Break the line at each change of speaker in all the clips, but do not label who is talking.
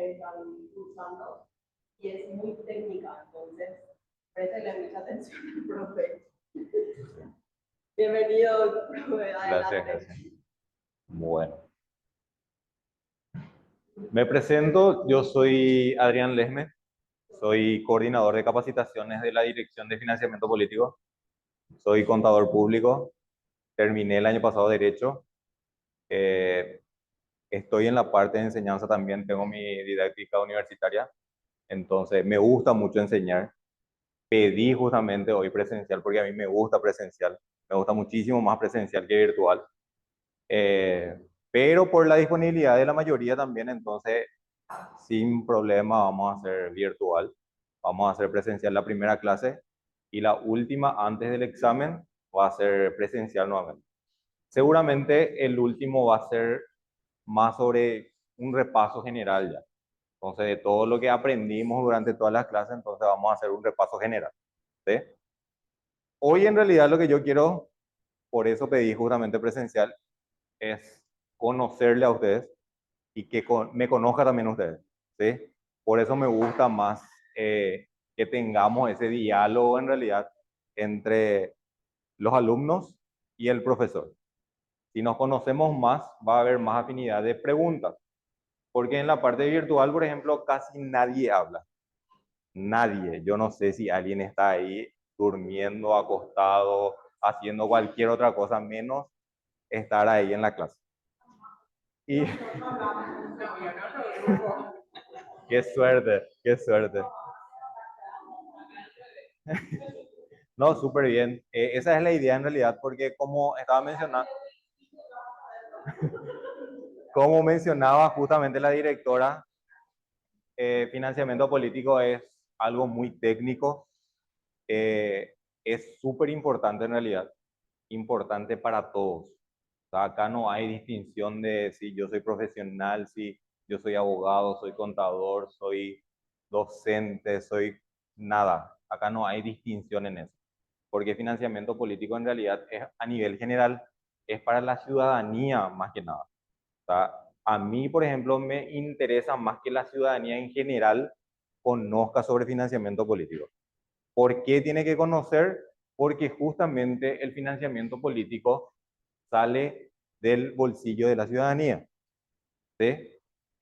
que están usando y es muy técnica, entonces préstale mucha atención al profe. Bienvenido, profe,
Gracias,
adelante.
gracias. Bueno, me presento, yo soy Adrián Lesme, soy coordinador de capacitaciones de la Dirección de Financiamiento Político, soy contador público, terminé el año pasado Derecho, eh, estoy en la parte de enseñanza también, tengo mi didáctica universitaria, entonces me gusta mucho enseñar. Pedí justamente hoy presencial porque a mí me gusta presencial, me gusta muchísimo más presencial que virtual. Eh, pero por la disponibilidad de la mayoría también, entonces, sin problema, vamos a hacer virtual, vamos a hacer presencial la primera clase y la última antes del examen va a ser presencial nuevamente. Seguramente el último va a ser más sobre un repaso general ya. Entonces, de todo lo que aprendimos durante todas las clases, entonces vamos a hacer un repaso general. ¿Sí? Hoy en realidad lo que yo quiero, por eso pedí justamente presencial, es conocerle a ustedes y que me conozca también ustedes, ¿sí? Por eso me gusta más que tengamos ese diálogo en realidad entre los alumnos y el profesor. Si nos conocemos más, va a haber más afinidad de preguntas, porque en la parte virtual, por ejemplo, casi nadie habla. Nadie. Yo no sé si alguien está ahí durmiendo, acostado, haciendo cualquier otra cosa, menos estar ahí en la clase. Y qué suerte, qué suerte. No, súper bien. Esa es la idea en realidad, porque como estaba mencionando, como mencionaba justamente la directora, financiamiento político es algo muy técnico, es súper importante en realidad, importante para todos. O sea, acá no hay distinción de si yo soy profesional, si yo soy abogado, soy contador, soy docente, soy nada. Acá no hay distinción en eso. Porque financiamiento político en realidad es a nivel general, es para la ciudadanía más que nada. O sea, a mí, por ejemplo, me interesa más que la ciudadanía en general conozca sobre financiamiento político. ¿Por qué tiene que conocer? Porque justamente el financiamiento político sale del bolsillo de la ciudadanía, ¿sí?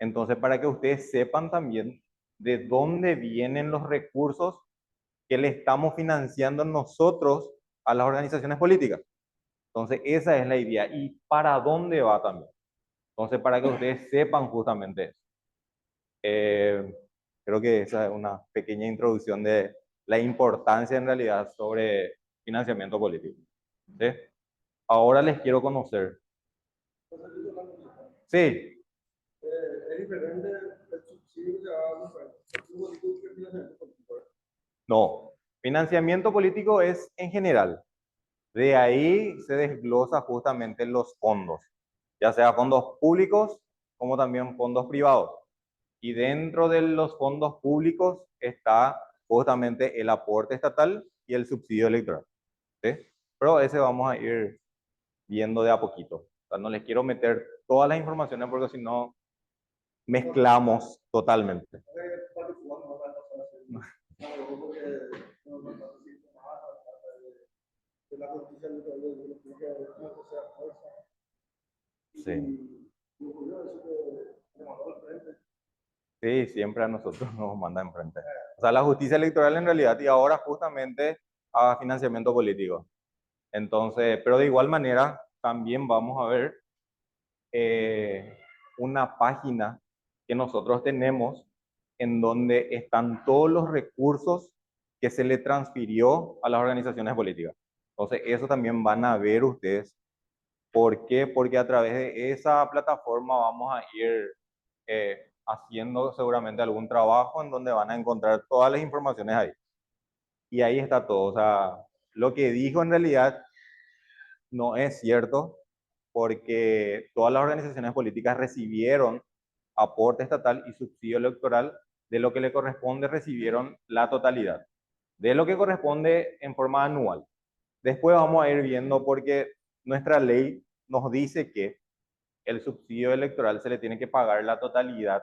Entonces, para que ustedes sepan también de dónde vienen los recursos que le estamos financiando nosotros a las organizaciones políticas. Entonces, esa es la idea. ¿Y para dónde va también? Entonces, para que ustedes sepan justamente eso. Eh, Creo que esa es una pequeña introducción de la importancia en realidad sobre financiamiento político. ¿Sí? Ahora les quiero conocer. Sí,
Es diferente el subsidio que da a los políticos que el financiamiento político.
no. Financiamiento político es en general. De ahí se desglosa justamente los fondos, ya sea fondos públicos como también fondos privados. Y dentro de los fondos públicos está justamente el aporte estatal y el subsidio electoral. ¿Sí? Pero ese vamos a ir viendo de a poquito. O sea, no les quiero meter todas las informaciones porque si no mezclamos totalmente. Sí. Sí, siempre a nosotros nos manda enfrente. O sea, la justicia electoral en realidad y ahora justamente a financiamiento político. Entonces, pero de igual manera también vamos a ver eh, una página que nosotros tenemos en donde están todos los recursos que se le transfirió a las organizaciones políticas. Entonces, eso también van a ver ustedes. ¿Por qué? Porque a través de esa plataforma vamos a ir haciendo seguramente algún trabajo en donde van a encontrar todas las informaciones ahí. Y ahí está todo. O sea, lo que dijo en realidad no es cierto porque todas las organizaciones políticas recibieron aporte estatal y subsidio electoral. De lo que le corresponde recibieron la totalidad. De lo que corresponde en forma anual. Después vamos a ir viendo porque nuestra ley nos dice que el subsidio electoral se le tiene que pagar la totalidad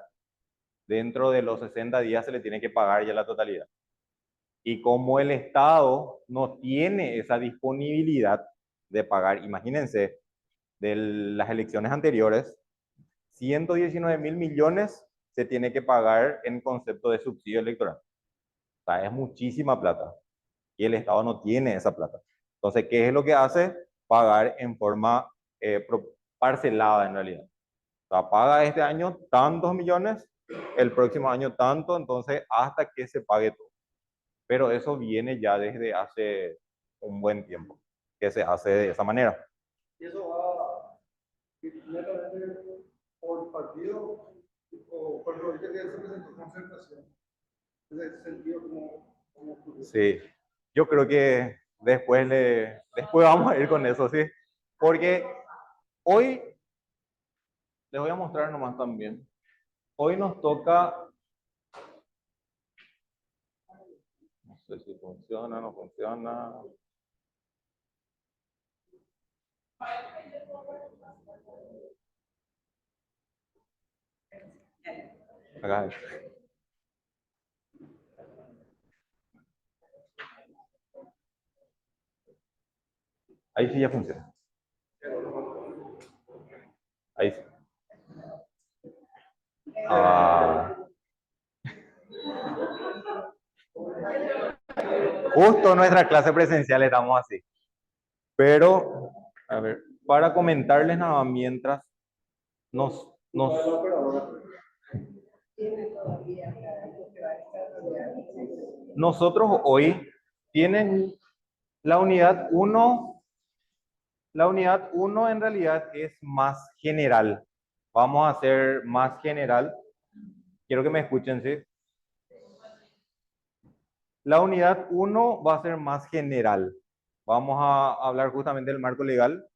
dentro de los 60 días se le tiene que pagar ya la totalidad. Y como el Estado no tiene esa disponibilidad de pagar, imagínense, de las elecciones anteriores, 119.000 millones se tiene que pagar en concepto de subsidio electoral. O sea, es muchísima plata. Y el Estado no tiene esa plata. Entonces, ¿qué es lo que hace? Pagar en forma parcelada en realidad. O sea, paga este año tantos millones, el próximo año tanto, entonces hasta que se pague todo. Pero eso viene ya desde hace un buen tiempo, que se hace de esa manera.
Y eso va netamente por partido o por lo que se presentó concertación. En ese sentido, como
Sí, yo creo que después vamos a ir con eso, ¿sí? Porque hoy, les voy a mostrar nomás también, hoy nos toca, no sé si funciona, no funciona. Acá. Ahí sí ya funciona. Ahí sí. Ah, justo nuestra clase presencial estamos así. Pero, a ver, para comentarles nada mientras nos nosotros hoy tienen la unidad uno. La unidad uno en realidad es más general. Vamos a hacer más general. Quiero que me escuchen, ¿sí? La unidad uno va a ser más general. Vamos a hablar justamente del marco legal.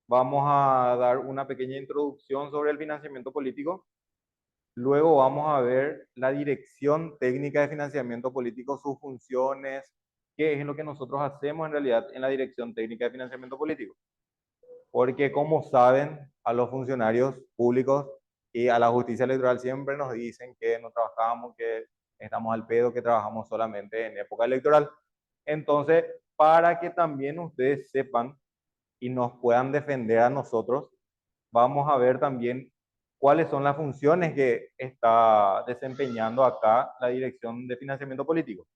Vamos a dar una pequeña introducción sobre el financiamiento político. Luego vamos a ver la dirección técnica de financiamiento político, sus funciones, qué es lo que nosotros hacemos en realidad en la dirección técnica de financiamiento político. Porque como saben, a los funcionarios públicos y a la justicia electoral siempre nos dicen que no trabajamos, que estamos al pedo, que trabajamos solamente en época electoral. Entonces, para que también ustedes sepan y nos puedan defender a nosotros, vamos a ver también cuáles son las funciones que está desempeñando acá la Dirección de Financiamiento Político.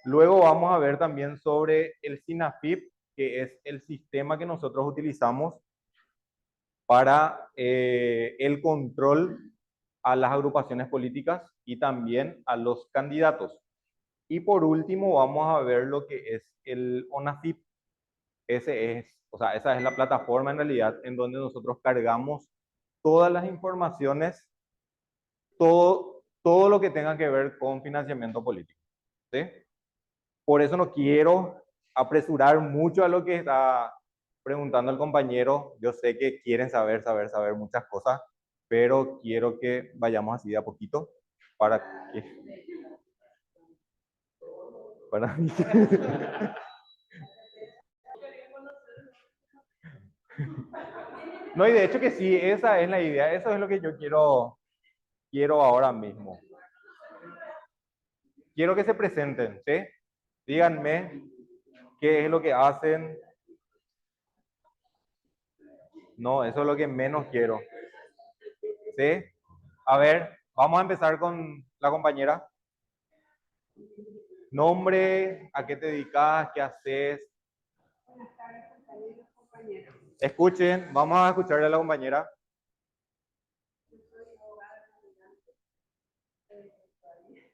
Luego vamos a ver también sobre el SINAFIP, que es el sistema que nosotros utilizamos para el control a las agrupaciones políticas y también a los candidatos. Y por último vamos a ver lo que es el ONAFIP. O sea, esa es la plataforma en realidad en donde nosotros cargamos todas las informaciones, todo lo que tenga que ver con financiamiento político, ¿sí? Por eso no quiero apresurar mucho a lo que está preguntando el compañero. Yo sé que quieren saber muchas cosas, pero quiero que vayamos así de a poquito para que... Para mí. No, y de hecho que sí, esa es la idea, eso es lo que yo quiero ahora mismo. Quiero que se presenten, ¿sí? Díganme qué es lo que hacen. No, eso es lo que menos quiero. ¿Sí? A ver, vamos a empezar con la compañera. Nombre, a qué te dedicas, qué haces.
Buenas tardes, compañeros, compañeras.
Escuchen, vamos a escucharle a la compañera.
Yo soy abogada caminante, todavía.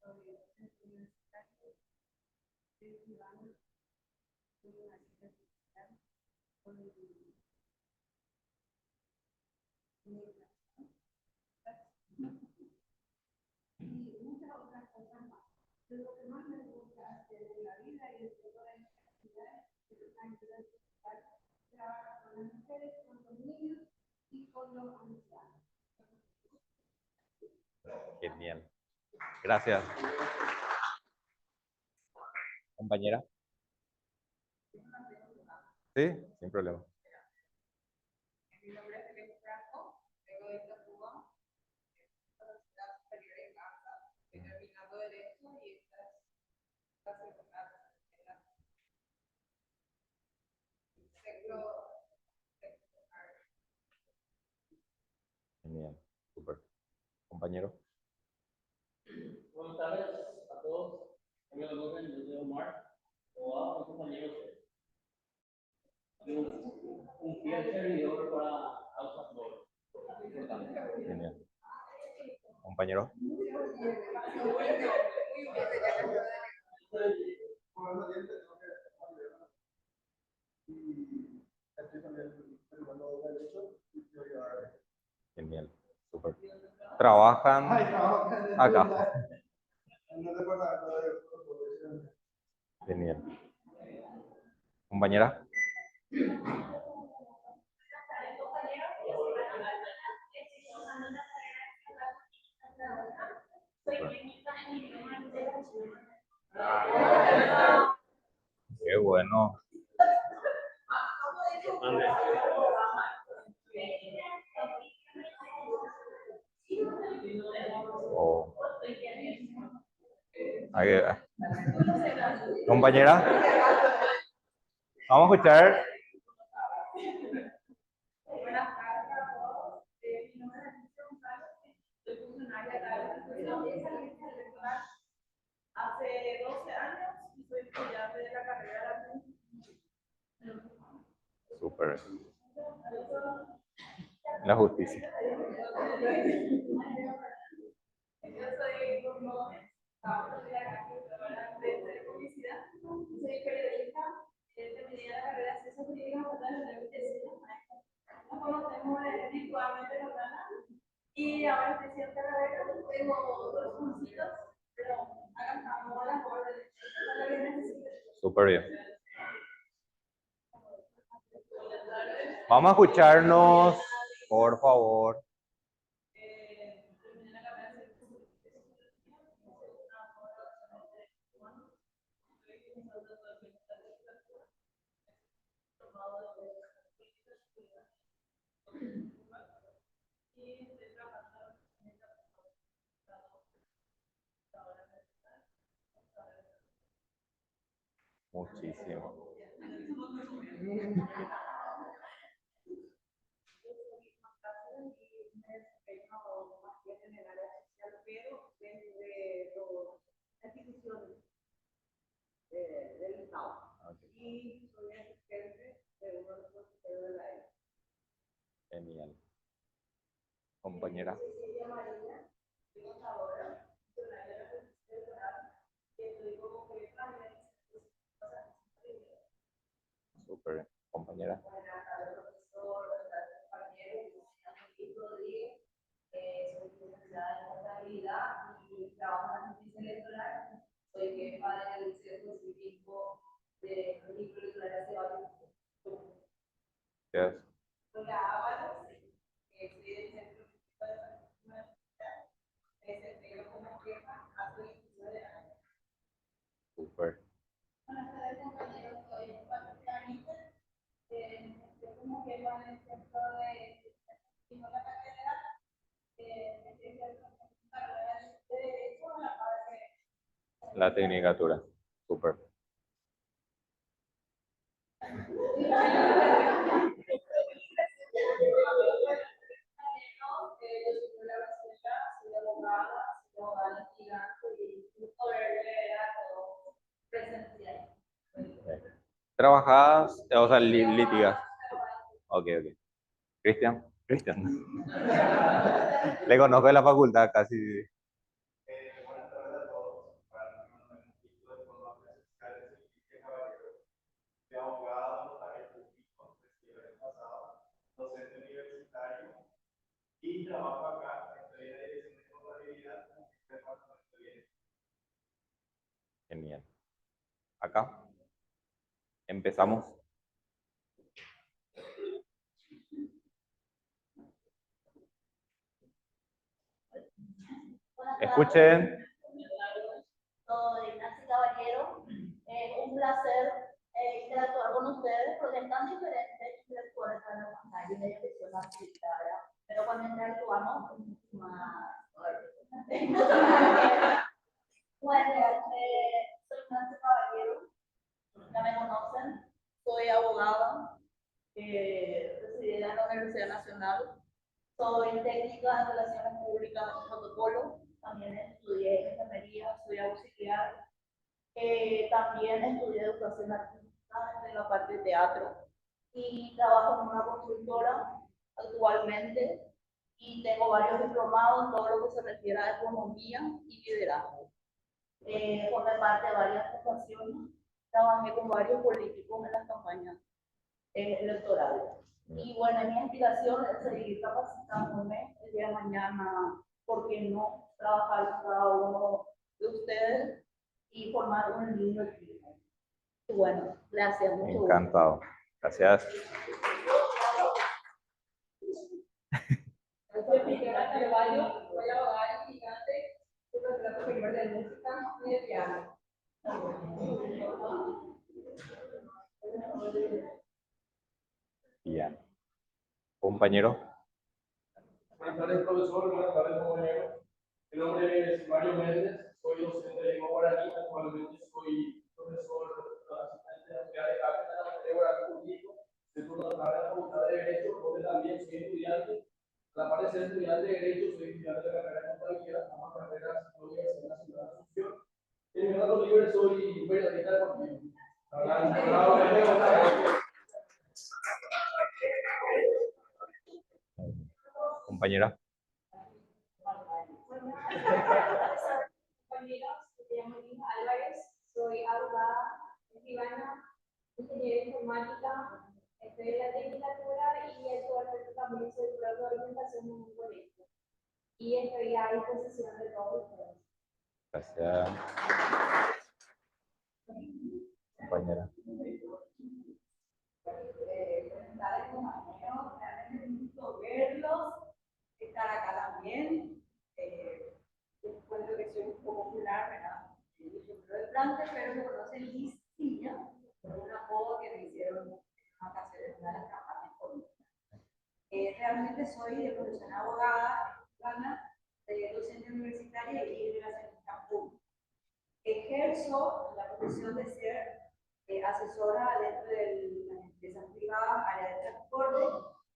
Soy docente universitario, soy ciudadana, soy una asistente social, con inmigración y muchas otras cosas más. Pero lo que más me gusta hacer en la vida y en todas las actividades es ayudar a trabajar con las mujeres, con los niños y con los ancianos.
Genial. Gracias. Compañera. Sí, sin problema.
Mi nombre es Elena Franco, vengo de Tacuba,
Genial, súper. Compañero.
Buenas tardes a todos. Me llamo Omar, abogado, compañero. Un fiel servidor para Autoflor.
Genial. Compañero. Genial, súper. ¿Trabajan acá? Genial. Compañera. Qué bueno. Oh. Ahí va. Compañera, vamos a escuchar.
Buenas tardes a todos. Mi nombre es Alicia González, soy funcionaria de la Administración de Servicios Electoral hace 12 años y soy estudiante de la carrera de Administración.
Súper. La justicia.
Yo soy Gómez, trabajo en la de publicidad, soy periodista, terminé la carrera de Ciencias Jurídicas Estatales de la UTC. Nos conocemos virtualmente, ¿verdad? Y ahora estoy haciendo carrera, tengo otros cursitos, pero acá estamos a las órdenes.
Súper bien. Vamos a escucharnos, por favor. Muchísimo.
Del Estado. Y soy asistente de uno de los consejeros de la ES.
Genial. Compañera.
Cecilia Marina, soy contadora, funcionaria de la Justicia Electoral, y estoy como jefa de
Súper bien. Compañera.
Buenas tardes, profesor, buenas tardes, compañeros. Me llamo Luis Rodríguez, soy licenciada en contabilidad y trabajo en la Justicia Electoral. Soy jefa del Centro Cívico de Registro Electoral hace varios años.
Yes.
Hola, Ábalos, soy del Centro Cívico de Registro Electoral. Me desempeño como jefa hace 19 años.
Súper.
Buenas tardes, compañeros. Soy Patricia Níquez. Estoy como jefa en el centro de la carrera. Estoy haciendo carrera de Derecho en la parte.
La tecnicatura. Súper. ¿Trabajas, o sea, litigas? Ok, ok. Cristian. Cristian. Le conozco de la facultad casi.
Buenas tardes a todos. Para mí, un poquito de formación de abogado, notario público, recién el pasado, docente universitario y trabajo acá. Estoy en la dirección de contabilidad como departamento de.
Genial. Acá. Empezamos. Escuchen.
Soy Nancy Caballero. Un placer interactuar con ustedes porque es tan diferente que les puedo estar en la pantalla y la dirección articulada. Pero cuando interactuamos es mucho más. Bueno, soy Nancy técnica de relaciones públicas y protocolo. También estudié enfermería, estudié auxiliar. También estudié educación artística en la parte de teatro y trabajo en una constructora actualmente y tengo varios diplomados en todo lo que se refiere a economía y liderazgo. Formé parte de varias ocasiones, trabajé con varios políticos en las campañas electorales. Y bueno, mi aspiración es seguir capacitándome el día de mañana, ¿por qué no trabajar con cada uno de ustedes y formar un lindo equipo? Y bueno, gracias. Mucho gusto.
Encantado. Gracias.
Soy Piquera Carvalho, soy abogada y gigante, soy profesora superior de música y de piano.
Bien. Compañero.
Buenas tardes, profesor. Buenas tardes, compañero. Mi nombre es Mario Méndez, soy docente de lengua guaraní. Actualmente soy profesor asistente de auxiliar de cátedra de la materia guaraní jurídico de turno de la Facultad de Derecho, donde también soy estudiante. A la par de ser estudiante de Derecho, soy estudiante de la carrera de Contabilidad, ambas carreras en la Universidad Nacional de Asunción. En mi rato libre soy periodista deportivo.
Compañera.
Compañeros, me llamo Lina Álvarez, soy abogada escribana, ingeniera informática, estoy en la tecnicatura y actualmente también soy profesora de orientación en un colegio. Y estoy a disposición de todos ustedes.
Gracias. Compañera.
Buenas tardes, compañeros. Realmente un gusto verlos, estar acá también. Encuentro que soy un poco popular, ¿verdad? Yo soy de Plante, pero me conocen Lisilla por un apodo que me hicieron en ocasiones de las campañas políticas. Realmente soy de profesión abogada, docente universitaria y de relacionista pública. Ejerzo la profesión de ser asesora dentro de las empresas privadas, área de transporte,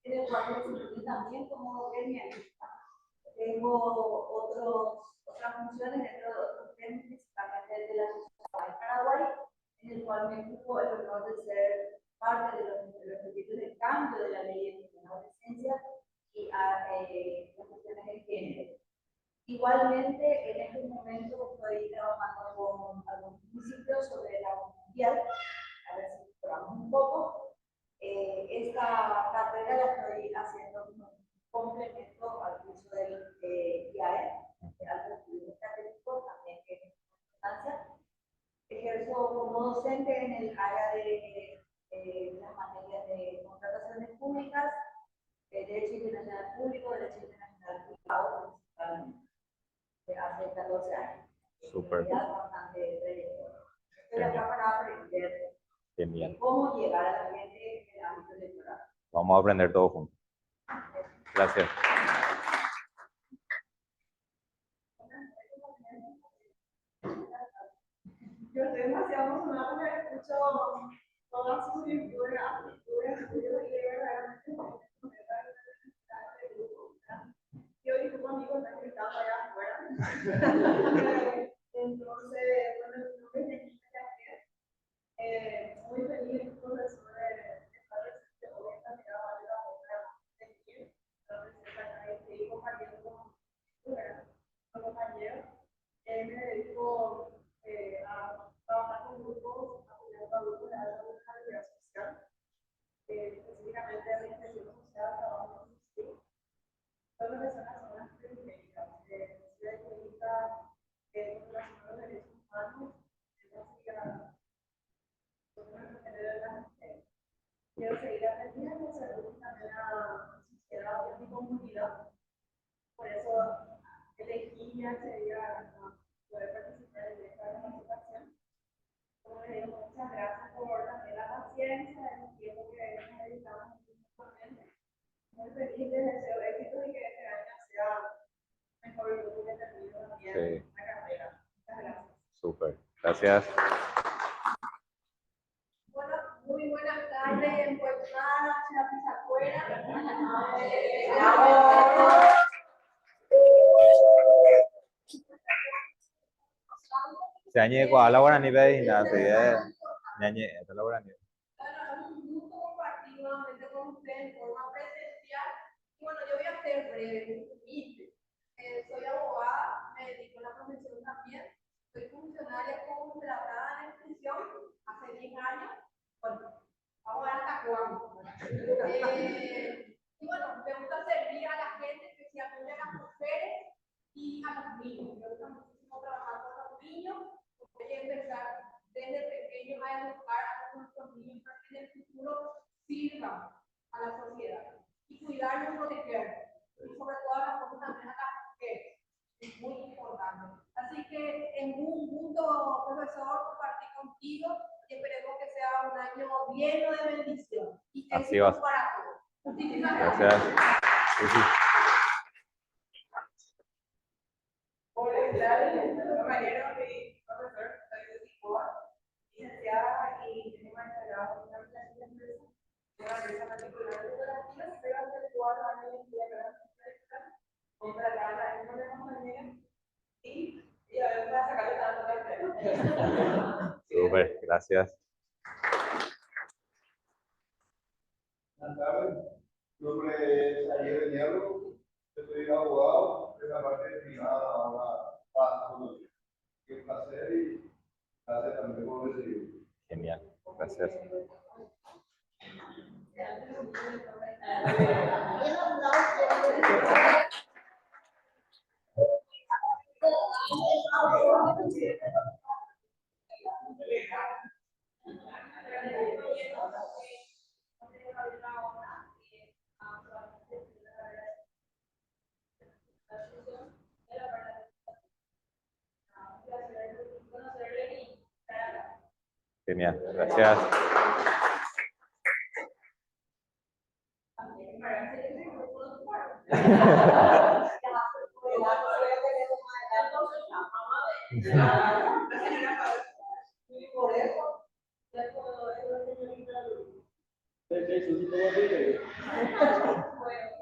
en el cual me desempeño también como gremialista. Tengo otras funciones dentro de otros gremios, principalmente de la Sociedad de Paraguay, en el cual me ocupo el honor de ser parte de los proyectos de cambio de la ley de adolescencia y las cuestiones de género. Igualmente, en este momento estoy trabajando con algunos municipios sobre la mundial, a ver si mejoramos un poco. Esta carrera la estoy haciendo como complemento al curso del IAE, Alto Estudios Estratégicos, también que es importancia. Ejerzo como docente en el área de las materias de contrataciones públicas, Derecho Internacional Público, Derecho Internacional Privado, principalmente. Hace 14 años.
Súper.
Bastante trayectoria. Estoy acá para aprender cómo llegar a la gente en el ámbito electoral.
Vamos a aprender todos juntos. Gracias.
Yo estoy demasiado emocionada porque escucho todas sus pinturas, y verdaderamente yo y tu amigo están gritando allá afuera. Entonces, bueno, creo que muy feliz, profesor, de estar presente hoy en la mirada de la obra de Miguel. Entonces, seguir compartiendo con compañeros. Me dedico a trabajar con grupos, apoyando a grupos de alta vulnerabilidad social, específicamente de reinserción social, trabajo en instituto. Todas las personas son las periféricas, ciudad económica, relación a los derechos humanos, quiero seguir aprendiendo, servir también a la sociedad y a mi comunidad. Por eso elegí y accedí a poder participar en esta participación. Como les digo, muchas gracias por también la paciencia, el tiempo que nos dedicamos mutuamente. Muy feliz, les deseo éxito y que este año sea mejor el grupo que termino también la carrera. Muchas gracias.
Súper. Gracias.
Bueno, muy buenas tardes, pues nada, Chapizacuera.
Se añade con la guaraní, ¿ves? Nada, se añade la guaraní.
Bueno, es un gusto compartir nuevamente con ustedes en forma presencial. Y bueno, yo voy a ser breve, muy humilde. Soy abogada, me dedico a la profesión también. Soy funcionaria contratada en extensión hace 10 años. Bueno, vamos a ver hasta cuándo. Y bueno, me gusta servir a la gente, especialmente a las mujeres y a los niños. Me gusta muchísimo trabajar con los niños. Voy a empezar desde pequeños a educar a nuestros niños para que en el futuro sirvan a la sociedad y cuidarlos y protegerlos. Y sobre todo a las cosas también a las mujeres. Es muy importante. Así que es un gusto, profesor, compartir contigo y esperemos que sea un año lleno de bendición y éxitos para todos. Muchísimas gracias.
Sí, sí.
Hola, gracias. Compañero y profesor, soy de Lisboa, licenciada y tengo maestría en administración de empresas. Una empresa particular de operaciones, pero hace 4 años de empresa, contratada en una compañera y a ver, voy a sacarle tanto de
Súper, gracias.
Buenas tardes. Mi nombre es Ayer Diablo. Yo soy abogado de la parte privada ahora. Qué placer y gracias también por recibir.
Genial, gracias. Genial, gracias.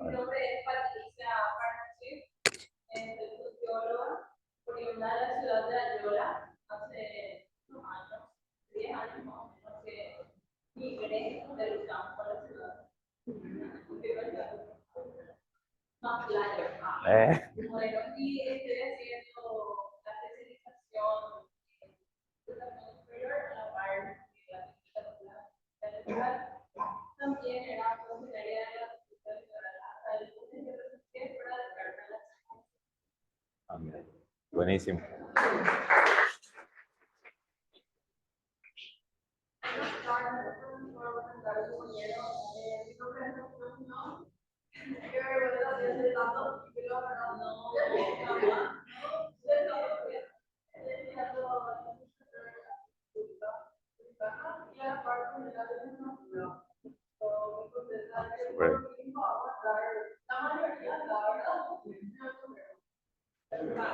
Mi nombre es Patricia Partnership, soy socióloga, oriunda de la ciudad de Ayola, hace unos años, 10 años más o menos, que migré del campo a la ciudad. Más playa. Bueno, y estoy haciendo la especialización en educación superior a la par de la técnica electoral. También era funcionaria de la
Buenísimo.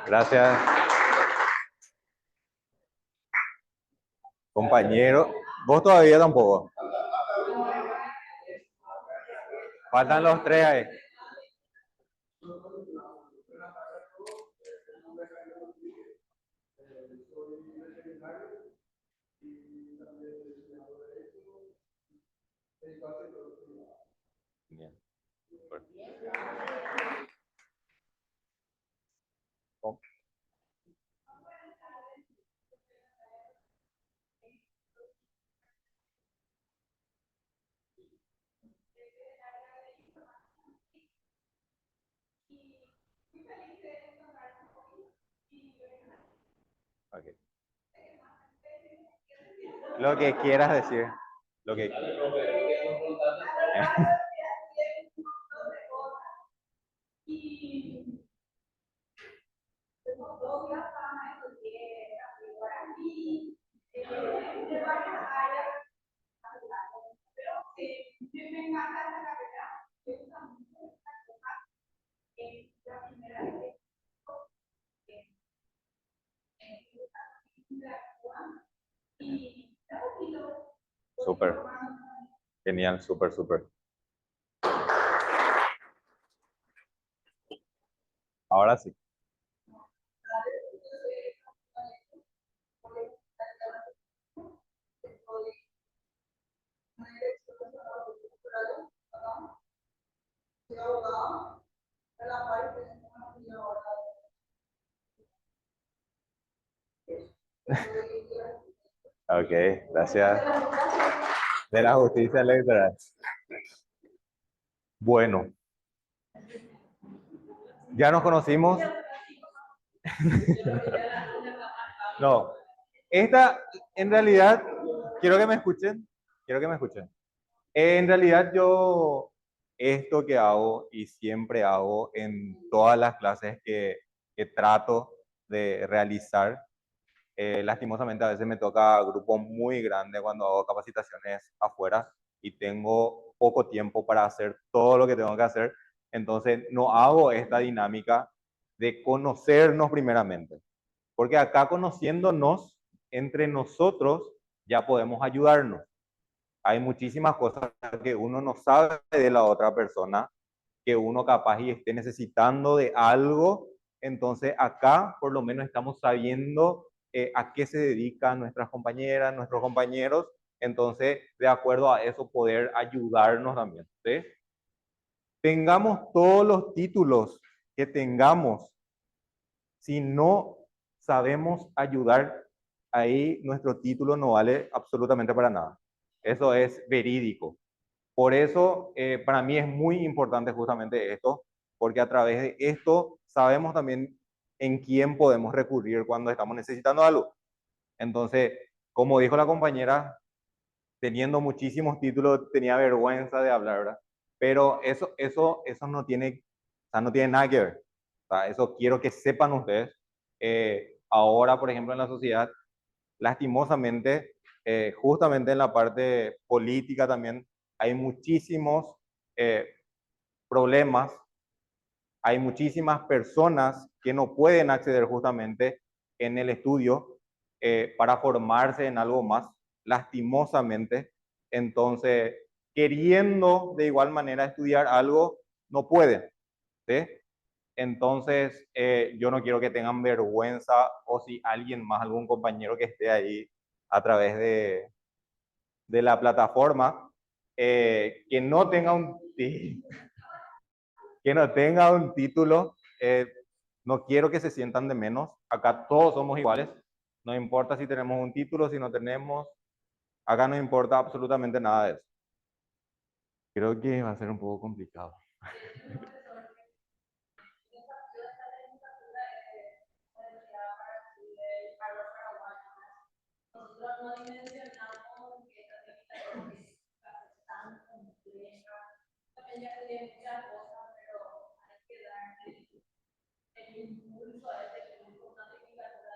Gracias. Compañero, vos todavía tampoco. Faltan los 3 ahí. Bien. ¿Cómo? Okay. Lo que quieras decir. Lo que Súper. Genial, súper, súper. Ahora sí. Ok, gracias. De la justicia electoral. Bueno, ya nos conocimos. No, esta, en realidad, quiero que me escuchen, quiero que me escuchen. En realidad yo, esto que hago y siempre hago en todas las clases que trato de realizar, lastimosamente a veces me toca grupo muy grande cuando hago capacitaciones afuera y tengo poco tiempo para hacer todo lo que tengo que hacer, entonces no hago esta dinámica de conocernos primeramente. Porque acá conociéndonos entre nosotros ya podemos ayudarnos. Hay muchísimas cosas que uno no sabe de la otra persona, que uno capaz y esté necesitando de algo. Entonces acá por lo menos estamos sabiendo a qué se dedican nuestras compañeras, nuestros compañeros. Entonces, de acuerdo a eso, poder ayudarnos también. ¿Sí? Tengamos todos los títulos que tengamos, si no sabemos ayudar, ahí nuestro título no vale absolutamente para nada. Eso es verídico. Por eso, para mí es muy importante justamente esto, porque a través de esto sabemos también en quién podemos recurrir cuando estamos necesitando algo. Entonces, como dijo la compañera, teniendo muchísimos títulos, tenía vergüenza de hablar, ¿verdad? Pero eso no tiene, o sea, no tiene nada que ver. O sea, eso quiero que sepan ustedes. Ahora, por ejemplo, en la sociedad, lastimosamente, justamente en la parte política también, hay muchísimos eh, problemas, hay muchísimas personas que no pueden acceder justamente en el estudio para formarse en algo más, lastimosamente. Entonces, queriendo de igual manera estudiar algo, no pueden. ¿Sí? Entonces, yo no quiero que tengan vergüenza o si alguien más, algún compañero que esté ahí a través de la plataforma, que no tenga que no tenga un título, no quiero que se sientan de menos. Acá todos somos iguales. No importa si tenemos un título, si no tenemos. Acá no importa absolutamente nada de eso. Creo que va a ser un poco complicado.
Nosotros no dimensionamos que esta técnica es tan compleja. También ya estudié muchas cosas, pero hay que darle el impulso a este que es una tecnicatura.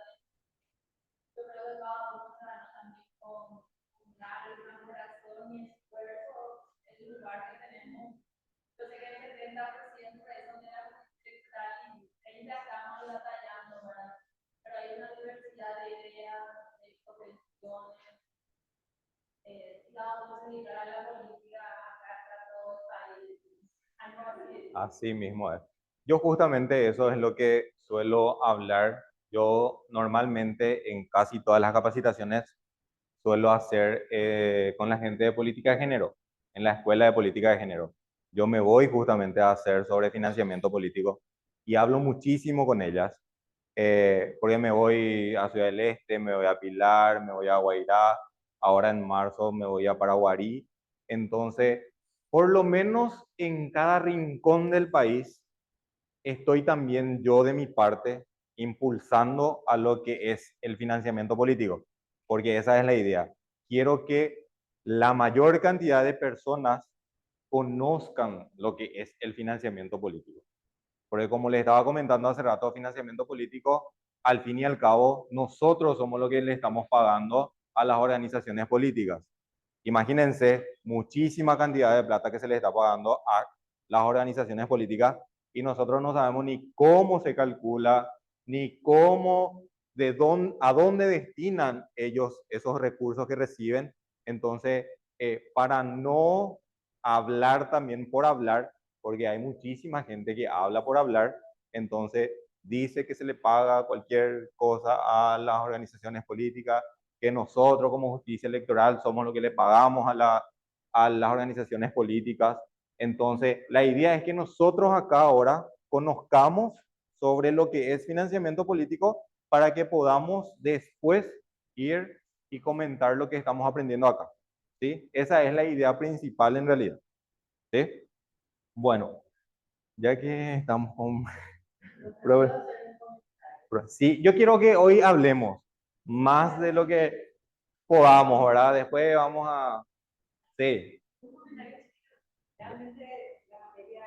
Yo creo que cada uno trabaja también con lágrimas, corazón y esfuerzo, el lugar que tenemos. Yo sé que el 70% es donde la mujer y 30 estamos batallando, ¿verdad? Pero hay una diversidad de ideas, de profesiones. Si la vamos a dedicar a la política, acá está todo el país.
Así mismo es. Yo justamente eso es lo que suelo hablar. Yo normalmente en casi todas las capacitaciones suelo hacer con la gente de política de género, en la escuela de política de género. Yo me voy justamente a hacer sobre financiamiento político y hablo muchísimo con ellas, porque me voy a Ciudad del Este, me voy a Pilar, me voy a Guairá, ahora en marzo me voy a Paraguarí. Entonces, por lo menos en cada rincón del país, estoy también yo de mi parte impulsando a lo que es el financiamiento político, porque esa es la idea. Quiero que la mayor cantidad de personas conozcan lo que es el financiamiento político. Porque como les estaba comentando hace rato, financiamiento político, al fin y al cabo, nosotros somos los que le estamos pagando a las organizaciones políticas. Imagínense muchísima cantidad de plata que se le está pagando a las organizaciones políticas y nosotros no sabemos ni cómo se calcula, ni cómo, a dónde destinan ellos esos recursos que reciben. Entonces, para no hablar también por hablar, porque hay muchísima gente que habla por hablar, entonces dice que se le paga cualquier cosa a las organizaciones políticas, que nosotros como justicia electoral somos los que le pagamos a las organizaciones políticas. Entonces, la idea es que nosotros acá ahora conozcamos sobre lo que es financiamiento político para que podamos después ir y comentar lo que estamos aprendiendo acá. ¿Sí? Esa es la idea principal en realidad. ¿Sí? Bueno, ya que estamos con... Sí, yo quiero que hoy hablemos más de lo que podamos, ¿verdad? Después vamos a... Sí,
Realmente la materia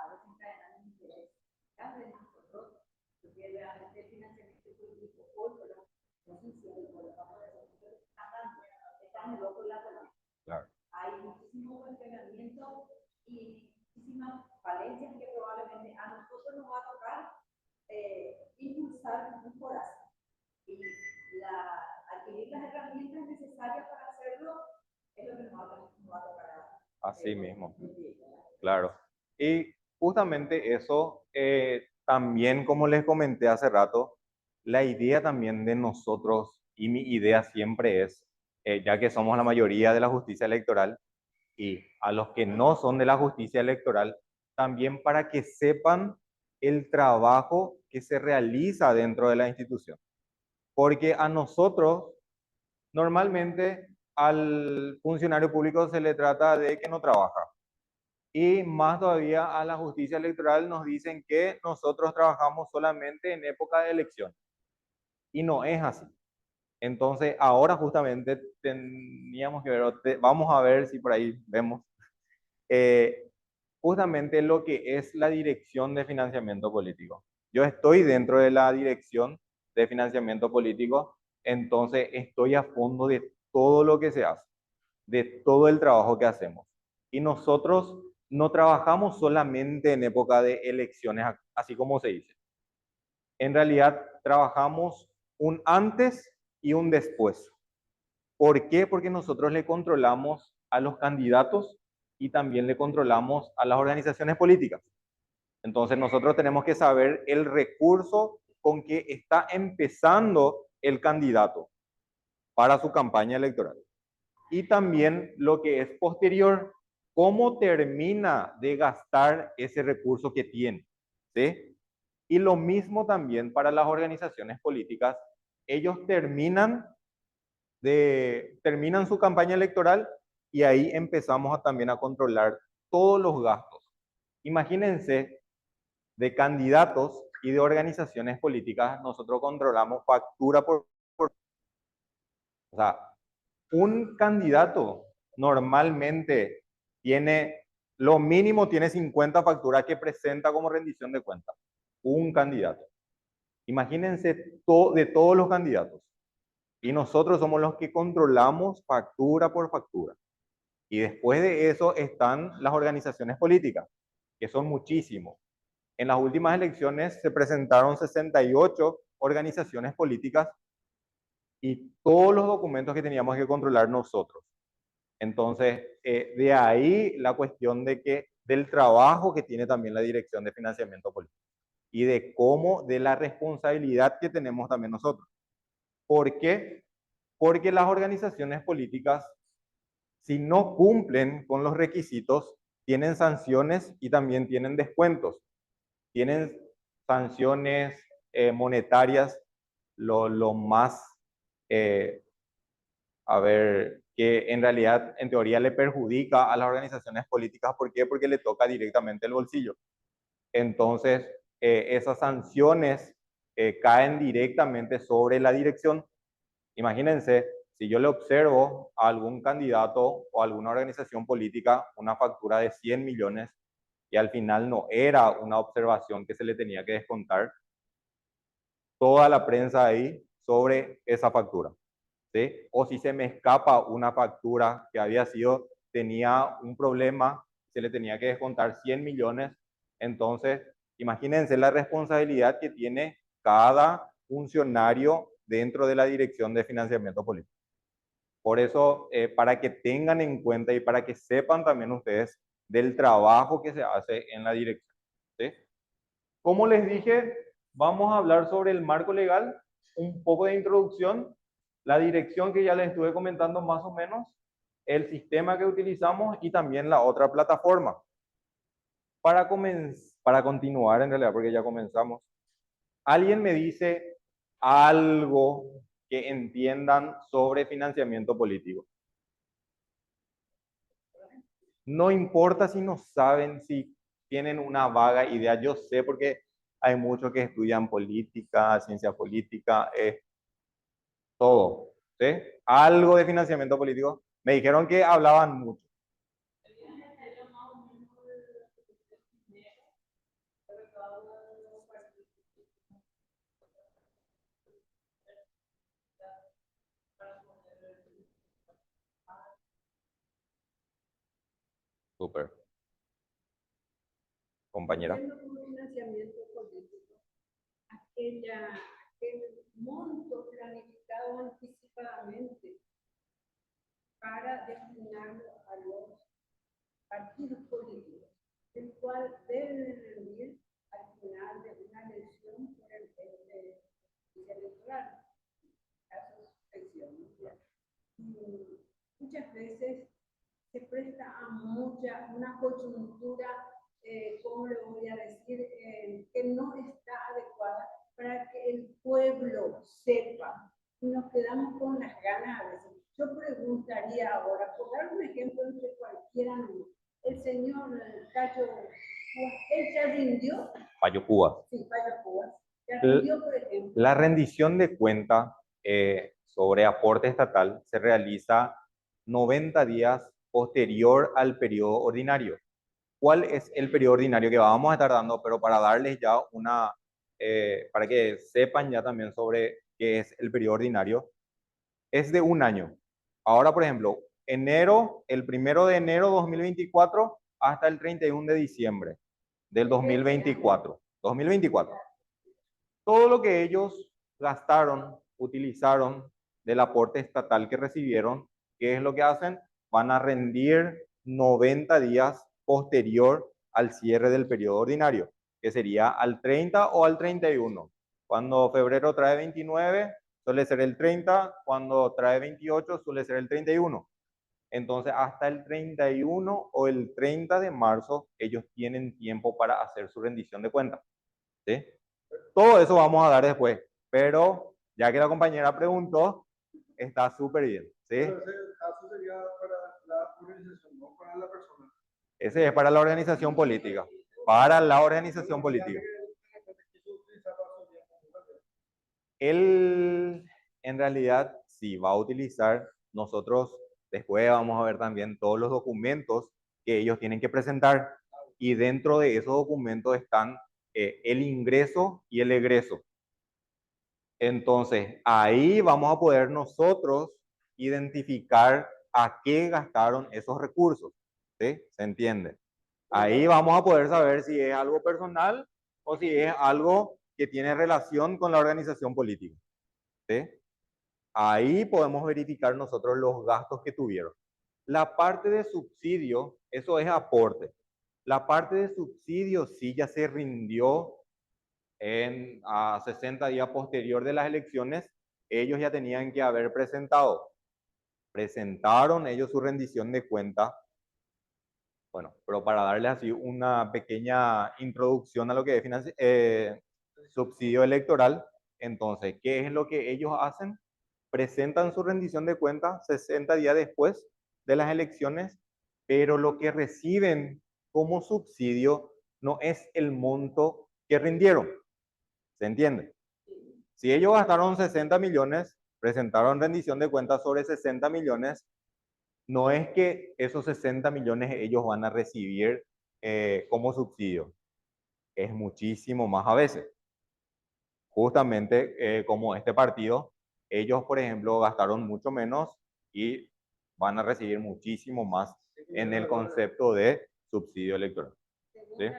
desencadena mi interés. Cada vez nosotros, porque realmente el financiamiento público hoy por la decisión por la parte de los están en loco la política.
claro.
Hay muchísimo cuestionamiento y muchísimas falencias que probablemente a nosotros nos va a tocar impulsar mejoras. Y adquirir las herramientas necesarias para hacerlo es lo que nos va a tocar.
Así mismo, claro. Y justamente eso, también como les comenté hace rato, la idea también de nosotros, y mi idea siempre es, ya que somos la mayoría de la justicia electoral, y a los que no son de la justicia electoral, también para que sepan el trabajo que se realiza dentro de la institución. Porque a nosotros, normalmente, al funcionario público se le trata de que no trabaja. Y más todavía a la justicia electoral nos dicen que nosotros trabajamos solamente en época de elección. Y no es así. Entonces, ahora justamente teníamos que ver, vamos a ver si por ahí vemos, eh, justamente lo que es la dirección de financiamiento político. Yo estoy dentro de la dirección de financiamiento político, entonces estoy a fondo de todo lo que se hace, de todo el trabajo que hacemos. Y nosotros no trabajamos solamente en época de elecciones, así como se dice. En realidad trabajamos un antes y un después. ¿Por qué? Porque nosotros le controlamos a los candidatos y también le controlamos a las organizaciones políticas. Entonces nosotros tenemos que saber el recurso con que está empezando el candidato para su campaña electoral. Y también lo que es posterior, cómo termina de gastar ese recurso que tiene. ¿Sí? Y lo mismo también para las organizaciones políticas. Ellos terminan su campaña electoral y ahí empezamos también a controlar todos los gastos. Imagínense, de candidatos y de organizaciones políticas, nosotros controlamos factura por. O sea, un candidato normalmente tiene, lo mínimo tiene 50 facturas que presenta como rendición de cuentas. Un candidato. Imagínense de todos los candidatos. Y nosotros somos los que controlamos factura por factura. Y después de eso están las organizaciones políticas, que son muchísimos. En las últimas elecciones se presentaron 68 organizaciones políticas y todos los documentos que teníamos que controlar nosotros. Entonces, de ahí la cuestión del trabajo que tiene también la Dirección de Financiamiento Político y de la responsabilidad que tenemos también nosotros. ¿Por qué? Porque las organizaciones políticas, si no cumplen con los requisitos, tienen sanciones y también tienen descuentos. Tienen sanciones monetarias, lo más, que en realidad, en teoría, le perjudica a las organizaciones políticas. ¿Por qué? Porque le toca directamente el bolsillo. Entonces, esas sanciones caen directamente sobre la dirección. Imagínense, si yo le observo a algún candidato o a alguna organización política una factura de 100 millones y al final no era una observación que se le tenía que descontar, toda la prensa ahí sobre esa factura. ¿Sí? O si se me escapa una factura que tenía un problema, se le tenía que descontar 100 millones, entonces imagínense la responsabilidad que tiene cada funcionario dentro de la Dirección de Financiamiento Político. Por eso, para que tengan en cuenta y para que sepan también ustedes del trabajo que se hace en la dirección. ¿Sí? Como les dije, vamos a hablar sobre el marco legal, un poco de introducción, la dirección que ya les estuve comentando más o menos, el sistema que utilizamos y también la otra plataforma. Para continuar en realidad, porque ya comenzamos, alguien me dice, algo que entiendan sobre financiamiento político. No importa si no saben, si tienen una vaga idea. Yo sé porque hay muchos que estudian política, ciencia política, todo. ¿Sí? Algo de financiamiento político. Me dijeron que hablaban mucho. Súper. Compañera.
Entiendo como financiamiento político, aquel monto planificado anticipadamente para destinarlo a los partidos políticos, el cual debe rendir al final de una elección por el electoral, caso de suspensión. Muchas veces se presta a una coyuntura, ¿cómo le voy a decir?, que no está adecuada para que el pueblo sepa. Y nos quedamos con las ganas a veces. Yo preguntaría ahora, por dar un ejemplo entre cualquiera, el señor Cayo, ¿él ya rindió?
Payo Cuba.
Sí, Payo Cuba. ¿Ya rindió, por ejemplo?
La rendición de cuenta sobre aporte estatal se realiza 90 días posterior al periodo ordinario. ¿Cuál es el periodo ordinario que vamos a estar dando? Pero para darles ya para que sepan ya también sobre qué es el periodo ordinario, es de un año. Ahora, por ejemplo, el 1 de enero 2024 hasta el 31 de diciembre del 2024. 2024. Todo lo que ellos gastaron, utilizaron del aporte estatal que recibieron, ¿qué es lo que hacen? Van a rendir 90 días posterior al cierre del periodo ordinario, que sería al 30 o al 31. Cuando febrero trae 29, suele ser el 30, cuando trae 28, suele ser el 31. Entonces, hasta el 31 o el 30 de marzo, ellos tienen tiempo para hacer su rendición de cuentas. ¿Sí? Todo eso vamos a dar después, pero ya que la compañera preguntó, está súper bien. ¿Sí?
Pero ese caso sería para la organización, no para la persona.
Ese es para la organización política. Para la organización política. Él, en realidad, sí va a utilizar, nosotros después vamos a ver también todos los documentos que ellos tienen que presentar y dentro de esos documentos están el ingreso y el egreso. Entonces, ahí vamos a poder nosotros identificar a qué gastaron esos recursos. ¿Sí? ¿Se entiende? Ahí vamos a poder saber si es algo personal o si es algo que tiene relación con la organización política. ¿Sí? Ahí podemos verificar nosotros los gastos que tuvieron. La parte de subsidio, eso es aporte. La parte de subsidio sí ya se rindió a 60 días posterior de las elecciones. Ellos ya tenían que haber presentado. Presentaron ellos su rendición de cuenta. Bueno, pero para darles así una pequeña introducción a lo que es subsidio electoral, entonces, ¿qué es lo que ellos hacen? Presentan su rendición de cuenta 60 días después de las elecciones, pero lo que reciben como subsidio no es el monto que rindieron. ¿Se entiende? Si ellos gastaron 60 millones, presentaron rendición de cuentas sobre 60 millones, no es que esos 60 millones ellos van a recibir como subsidio. Es muchísimo más a veces. Justamente como este partido, ellos, por ejemplo, gastaron mucho menos y van a recibir muchísimo más en el concepto de subsidio electoral. ¿Sí?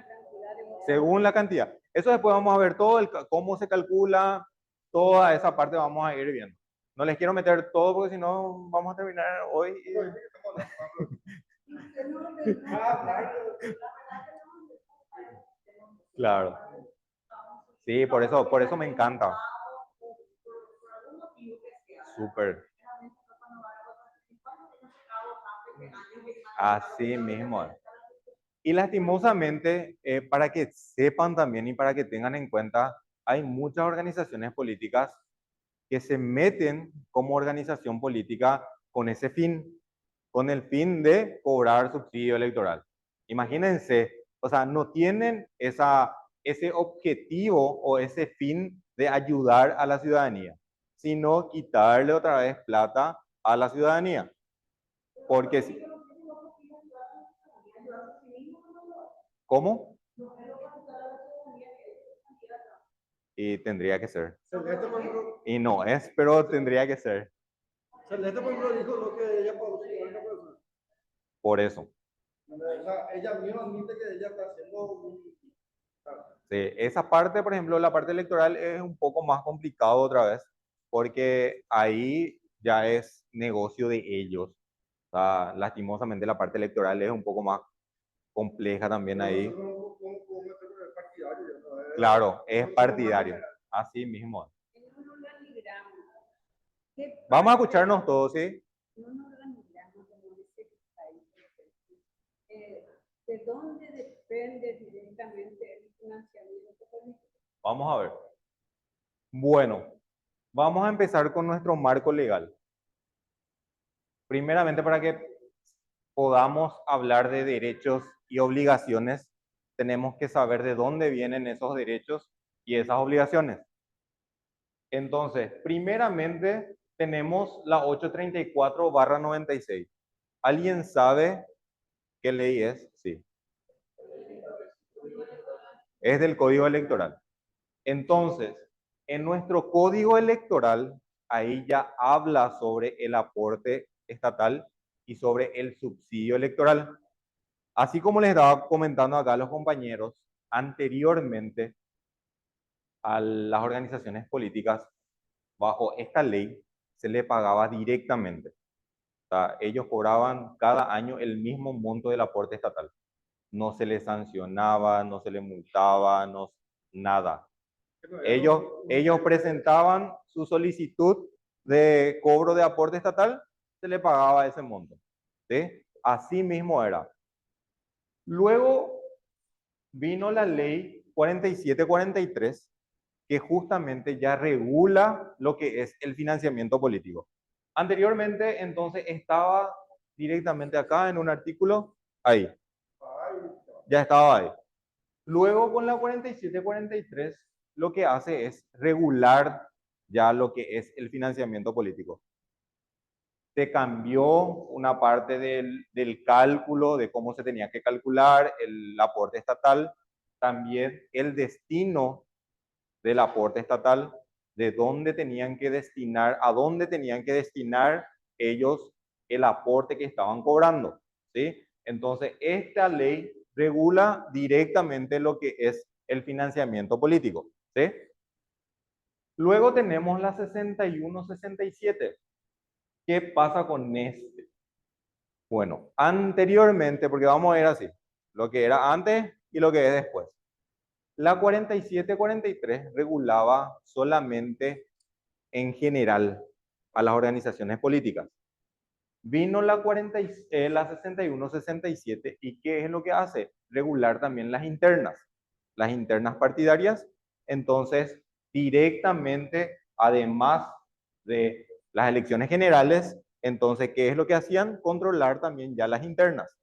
Según la cantidad. Eso después vamos a ver todo, cómo se calcula, toda esa parte vamos a ir viendo. No les quiero meter todo porque si no vamos a terminar hoy. Claro. Sí, por eso me encanta. Súper. Así mismo. Y lastimosamente, para que sepan también y para que tengan en cuenta, hay muchas organizaciones políticas que se meten como organización política con ese fin, con el fin de cobrar subsidio electoral. Imagínense, o sea, no tienen ese objetivo o ese fin de ayudar a la ciudadanía, sino quitarle otra vez plata a la ciudadanía. Porque si... ¿Cómo? Y tendría que ser.
Celeste, por ejemplo,
Y no es, pero tendría que ser.
Celeste, por ejemplo, dijo lo que ella pagó 50 pesos.
Por eso.
O sea, ella misma admite que ella está haciendo.
Sí, esa parte, por ejemplo, la parte electoral es un poco más complicado otra vez, porque ahí ya es negocio de ellos. O sea, lastimosamente la parte electoral es un poco más compleja también ahí. Claro, es partidario. Así mismo.
En un organigrama, ¿qué
Vamos a
parte-
escucharnos todos, ¿sí?
en un organigrama como ese que está ahí, ¿de dónde depende directamente el financiamiento político?
Vamos a ver. Bueno, vamos a empezar con nuestro marco legal. Primeramente, para que podamos hablar de derechos y obligaciones, tenemos que saber de dónde vienen esos derechos y esas obligaciones. Entonces, primeramente tenemos la 834/96. ¿Alguien sabe qué ley es? Sí. Es del Código Electoral. Entonces, en nuestro Código Electoral, ahí ya habla sobre el aporte estatal y sobre el subsidio electoral. Así como les estaba comentando acá a los compañeros, anteriormente a las organizaciones políticas, bajo esta ley, se le pagaba directamente. O sea, ellos cobraban cada año el mismo monto del aporte estatal. No se les sancionaba, no se les multaba, no, nada. Ellos presentaban su solicitud de cobro de aporte estatal, se le pagaba ese monto. ¿Sí? Así mismo era. Luego vino la ley 4743, que justamente ya regula lo que es el financiamiento político. Anteriormente, entonces, estaba directamente acá en un artículo, ahí. Ya estaba ahí. Luego, con la 4743, lo que hace es regular ya lo que es el financiamiento político. Se cambió una parte del cálculo, de cómo se tenía que calcular el aporte estatal, también el destino del aporte estatal, de dónde tenían que destinar, a dónde tenían que destinar ellos el aporte que estaban cobrando, ¿sí? Entonces, esta ley regula directamente lo que es el financiamiento político, ¿sí? Luego tenemos la 6167. ¿Qué pasa con este? Bueno, anteriormente, porque vamos a ver así, lo que era antes y lo que es después. La 4743 regulaba solamente en general a las organizaciones políticas. Vino la 6167 y ¿qué es lo que hace? Regular también las internas partidarias. Entonces, directamente, además de las elecciones generales, entonces, ¿qué es lo que hacían? Controlar también ya las internas.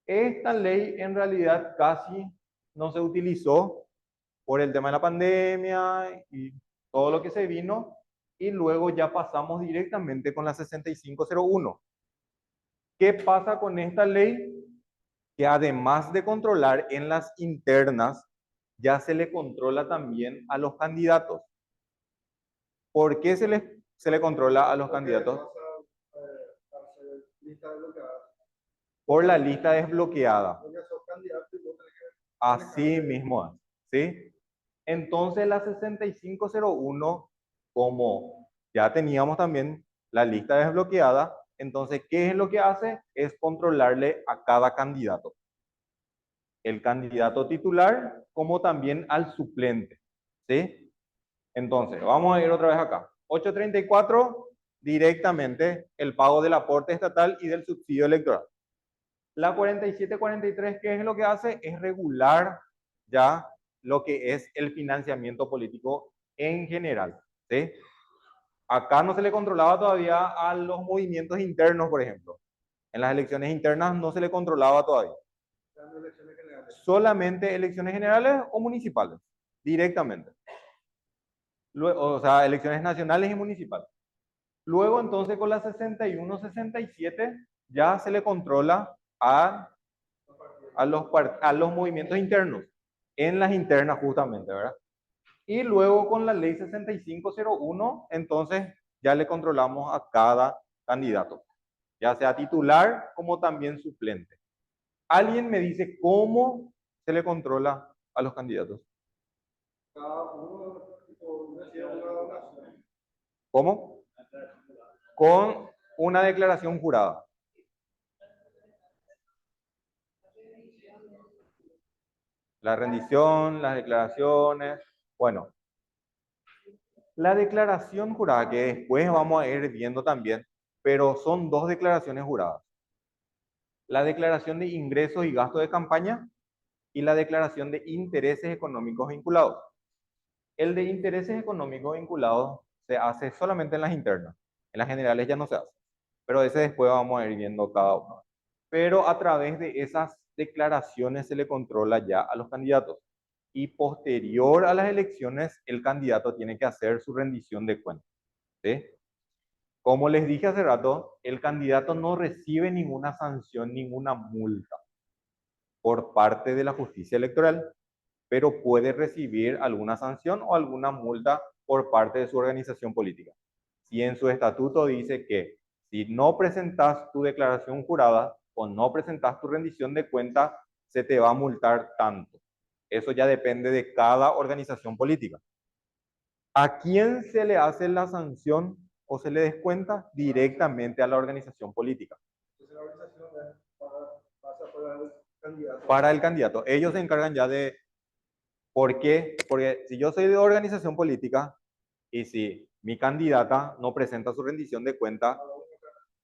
Esta ley en realidad casi no se utilizó por el tema de la pandemia y todo lo que se vino, y luego ya pasamos directamente con la 6501. ¿Qué pasa con esta ley? Que además de controlar en las internas, ya se le controla también a los candidatos. ¿Por qué se le controla a los candidatos? Por la lista desbloqueada. Así mismo, ¿sí? Entonces la 6501, como ya teníamos también la lista desbloqueada, entonces, ¿qué es lo que hace? Es controlarle a cada candidato. El candidato titular, como también al suplente, ¿sí? Entonces, vamos a ir otra vez acá. 834, directamente el pago del aporte estatal y del subsidio electoral. La 4743, ¿qué es lo que hace? Es regular ya lo que es el financiamiento político en general, ¿sí? Acá no se le controlaba todavía a los movimientos internos, por ejemplo. En las elecciones internas no se le controlaba todavía.
Dando elecciones generales.
Solamente elecciones generales o municipales, directamente. Luego, o sea, elecciones nacionales y municipales. Luego, entonces, con la 61-67 ya se le controla a los movimientos internos, en las internas justamente, ¿verdad? Y luego con la ley 6501, entonces ya le controlamos a cada candidato, ya sea titular como también suplente. ¿Alguien me dice cómo se le controla a los candidatos?
Cada uno recibe una donación.
¿Cómo? Con una declaración jurada. La rendición, las declaraciones. Bueno, la declaración jurada, que después vamos a ir viendo también, pero son dos declaraciones juradas. La declaración de ingresos y gastos de campaña y la declaración de intereses económicos vinculados. El de intereses económicos vinculados se hace solamente en las internas. En las generales ya no se hace. Pero ese después vamos a ir viendo cada uno. Pero a través de esas declaraciones se le controla ya a los candidatos. Y posterior a las elecciones, el candidato tiene que hacer su rendición de cuentas. ¿Sí? Como les dije hace rato, el candidato no recibe ninguna sanción, ninguna multa por parte de la justicia electoral, pero puede recibir alguna sanción o alguna multa por parte de su organización política. Si en su estatuto dice que si no presentas tu declaración jurada o no presentas tu rendición de cuentas, se te va a multar tanto. Eso ya depende de cada organización política. ¿A quién se le hace la sanción o se le descuenta? Directamente a la organización política.
Entonces la organización pasa para el candidato.
Para el candidato. Ellos se encargan ya de... ¿Por qué? Porque si yo soy de organización política y si mi candidata no presenta su rendición de cuenta,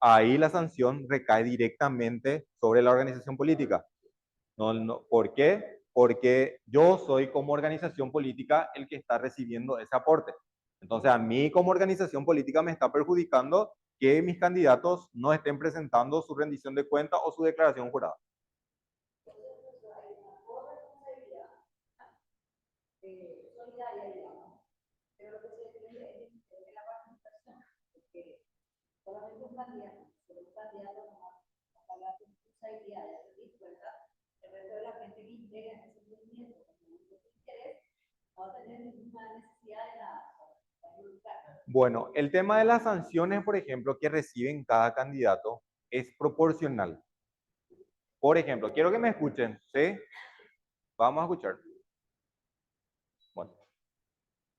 ahí la sanción recae directamente sobre la organización política. ¿Por qué? Porque yo soy como organización política el que está recibiendo ese aporte. Entonces a mí como organización política me está perjudicando que mis candidatos no estén presentando su rendición de cuenta o su declaración jurada.
Solidaria, digamos, pero lo que se entiende es la participación, porque solamente un candidato, solo un candidato no va a la responsabilidad de hacer cuenta, el resto de la gente que integra en ese movimiento, con mucho interés, no va a tener ninguna necesidad de nada.
Bueno, el tema de las sanciones, por ejemplo, que reciben cada candidato es proporcional. Por ejemplo, quiero que me escuchen, ¿sí? Vamos a escuchar. Bueno,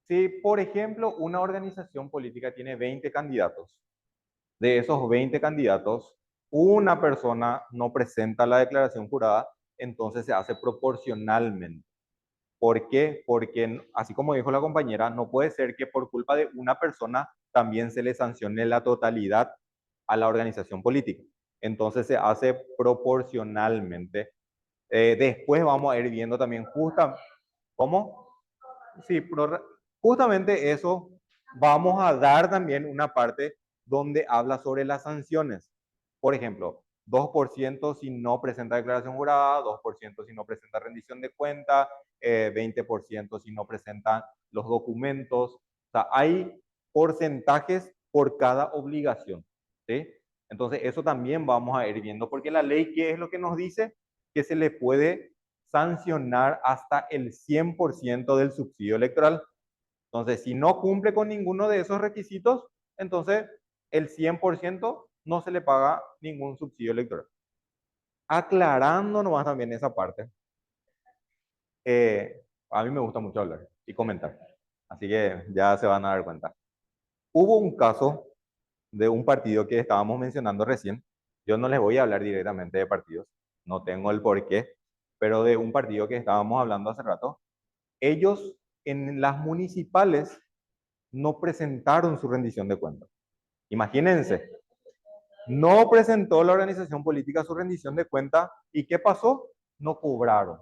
si por ejemplo una organización política tiene 20 candidatos, de esos 20 candidatos, una persona no presenta la declaración jurada, entonces se hace proporcionalmente. ¿Por qué? Porque, así como dijo la compañera, no puede ser que por culpa de una persona también se le sancione la totalidad a la organización política. Entonces se hace proporcionalmente. Después vamos a ir viendo también ¿cómo? Sí, justamente eso vamos a dar también una parte donde habla sobre las sanciones. Por ejemplo, 2% si no presenta declaración jurada, 2% si no presenta rendición de cuenta, 20% si no presentan los documentos. O sea, hay porcentajes por cada obligación, ¿sí? Entonces, eso también vamos a ir viendo, porque la ley, ¿qué es lo que nos dice? Que se le puede sancionar hasta el 100% del subsidio electoral. Entonces, si no cumple con ninguno de esos requisitos, entonces el 100% no se le paga ningún subsidio electoral. Aclarando nomás también esa parte, a mí me gusta mucho hablar y comentar, así que ya se van a dar cuenta. Hubo un caso de un partido que estábamos mencionando recién. Yo no les voy a hablar directamente de partidos, no tengo el porqué, pero de un partido que estábamos hablando hace rato. Ellos en las municipales no presentaron su rendición de cuentas. Imagínense, no presentó la organización política su rendición de cuentas y ¿qué pasó? No cobraron.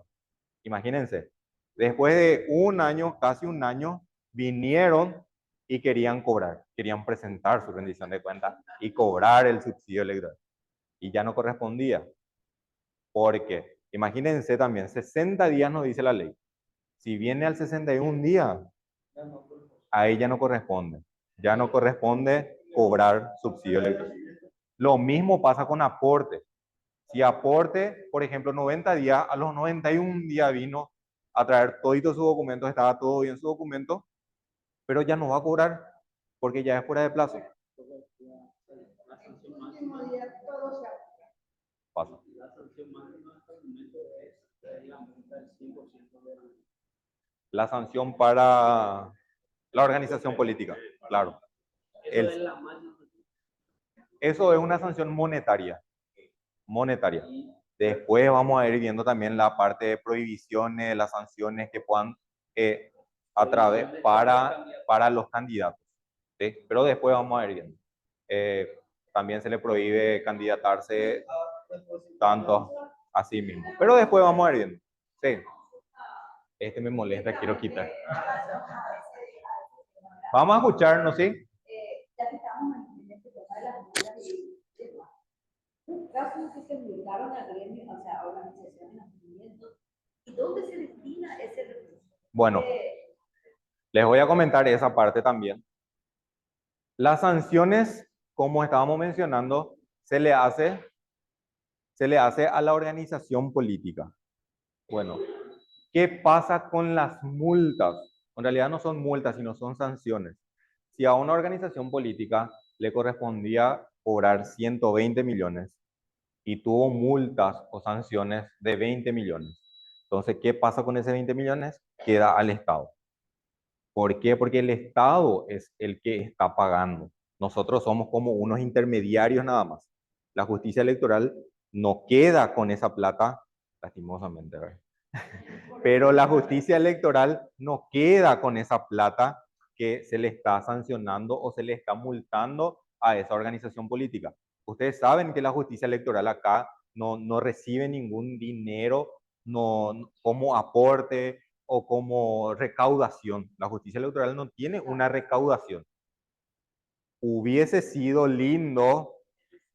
Imagínense, después de un año, casi un año, vinieron y querían cobrar, querían presentar su rendición de cuentas y cobrar el subsidio electoral. Y ya no correspondía. Porque, imagínense también, 60 días nos dice la ley. Si viene al 61 día, a ella no corresponde. Ya no corresponde cobrar subsidio electoral. Lo mismo pasa con aporte. Si aporte, por ejemplo, 90 días, a los 91 días vino a traer todos sus documentos, estaba todo bien su documento, pero ya no va a cobrar porque ya es fuera de plazo.
El último día todo se
Pasa.
La sanción máxima hasta el momento es la multa del 100% de la.
La sanción para la organización política, claro.
Eso es la máxima.
Eso es una sanción monetaria. Monetaria. Después vamos a ir viendo también la parte de prohibiciones, las sanciones que puedan a través para los candidatos. ¿Sí? Pero después vamos a ir viendo. También se le prohíbe candidatarse tanto a sí mismo. Pero después vamos a ir viendo. Sí. Este me molesta, quiero quitar. Vamos a escucharnos, ¿sí?
Ya que estamos en este tema de las multas y demás, un caso en que se multaron a gremios, o sea, a organizaciones, a movimientos, ¿y dónde se destina ese recurso?
Bueno, les voy a comentar esa parte también. Las sanciones, como estábamos mencionando, se le hace a la organización política. Bueno, ¿qué pasa con las multas? En realidad no son multas, sino son sanciones. Si a una organización política le correspondía cobrar 120 millones y tuvo multas o sanciones de 20 millones, entonces, ¿qué pasa con ese 20 millones? Queda al Estado. ¿Por qué? Porque el Estado es el que está pagando. Nosotros somos como unos intermediarios nada más. La justicia electoral no queda con esa plata, lastimosamente, ¿verdad? Pero la justicia electoral no queda con esa plata que se le está sancionando o se le está multando a esa organización política. Ustedes saben que la justicia electoral acá no recibe ningún dinero como aporte o como recaudación. La justicia electoral no tiene una recaudación. Hubiese sido lindo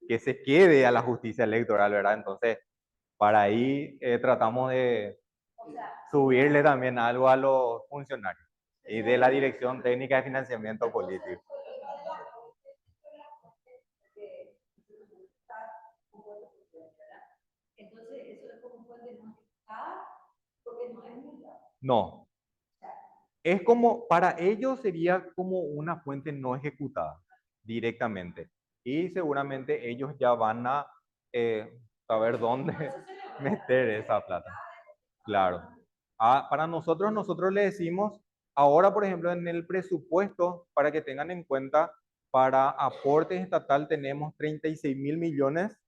que se quede a la justicia electoral, ¿verdad? Entonces, para ahí tratamos de subirle también algo a los funcionarios y de la Dirección Técnica de Financiamiento Político.
Entonces, eso es como fuente no ejecutada, porque no es multa.
No. Es como, para ellos sería como una fuente no ejecutada directamente. Y seguramente ellos ya van a saber dónde meter esa plata. Claro. Para nosotros le decimos, ahora por ejemplo en el presupuesto, para que tengan en cuenta, para aportes estatal tenemos 36.000 millones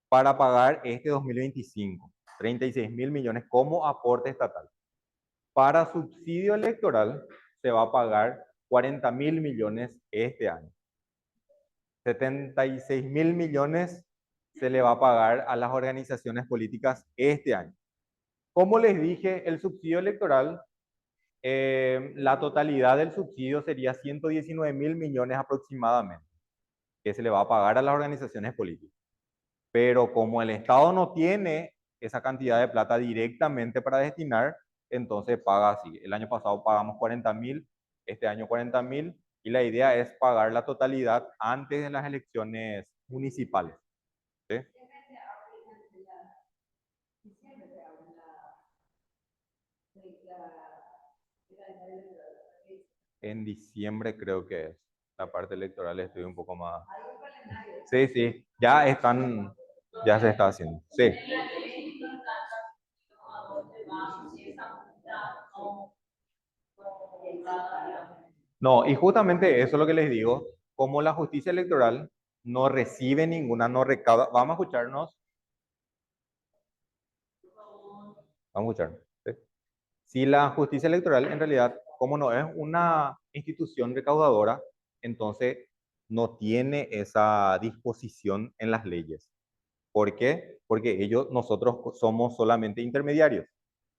para pagar este 2025. 36.000 millones como aporte estatal. Para subsidio electoral se va a pagar 40.000 millones este año. 76.000 millones se le va a pagar a las organizaciones políticas este año. Como les dije, el subsidio electoral, la totalidad del subsidio sería 119.000 millones aproximadamente, que se le va a pagar a las organizaciones políticas. Pero como el Estado no tiene esa cantidad de plata directamente para destinar, entonces paga así. El año pasado pagamos 40.000, este año 40.000, y la idea es pagar la totalidad antes de las elecciones municipales. ¿Sí? En diciembre creo que es. La parte electoral estoy un poco más... Sí, sí, ya se está haciendo. Sí. No, y justamente eso es lo que les digo. Como la justicia electoral no recibe ninguna, no recauda. Vamos a escucharnos. Vamos a escuchar. ¿Sí? Si la justicia electoral en realidad, como no es una institución recaudadora, entonces no tiene esa disposición en las leyes. ¿Por qué? Porque nosotros somos solamente intermediarios.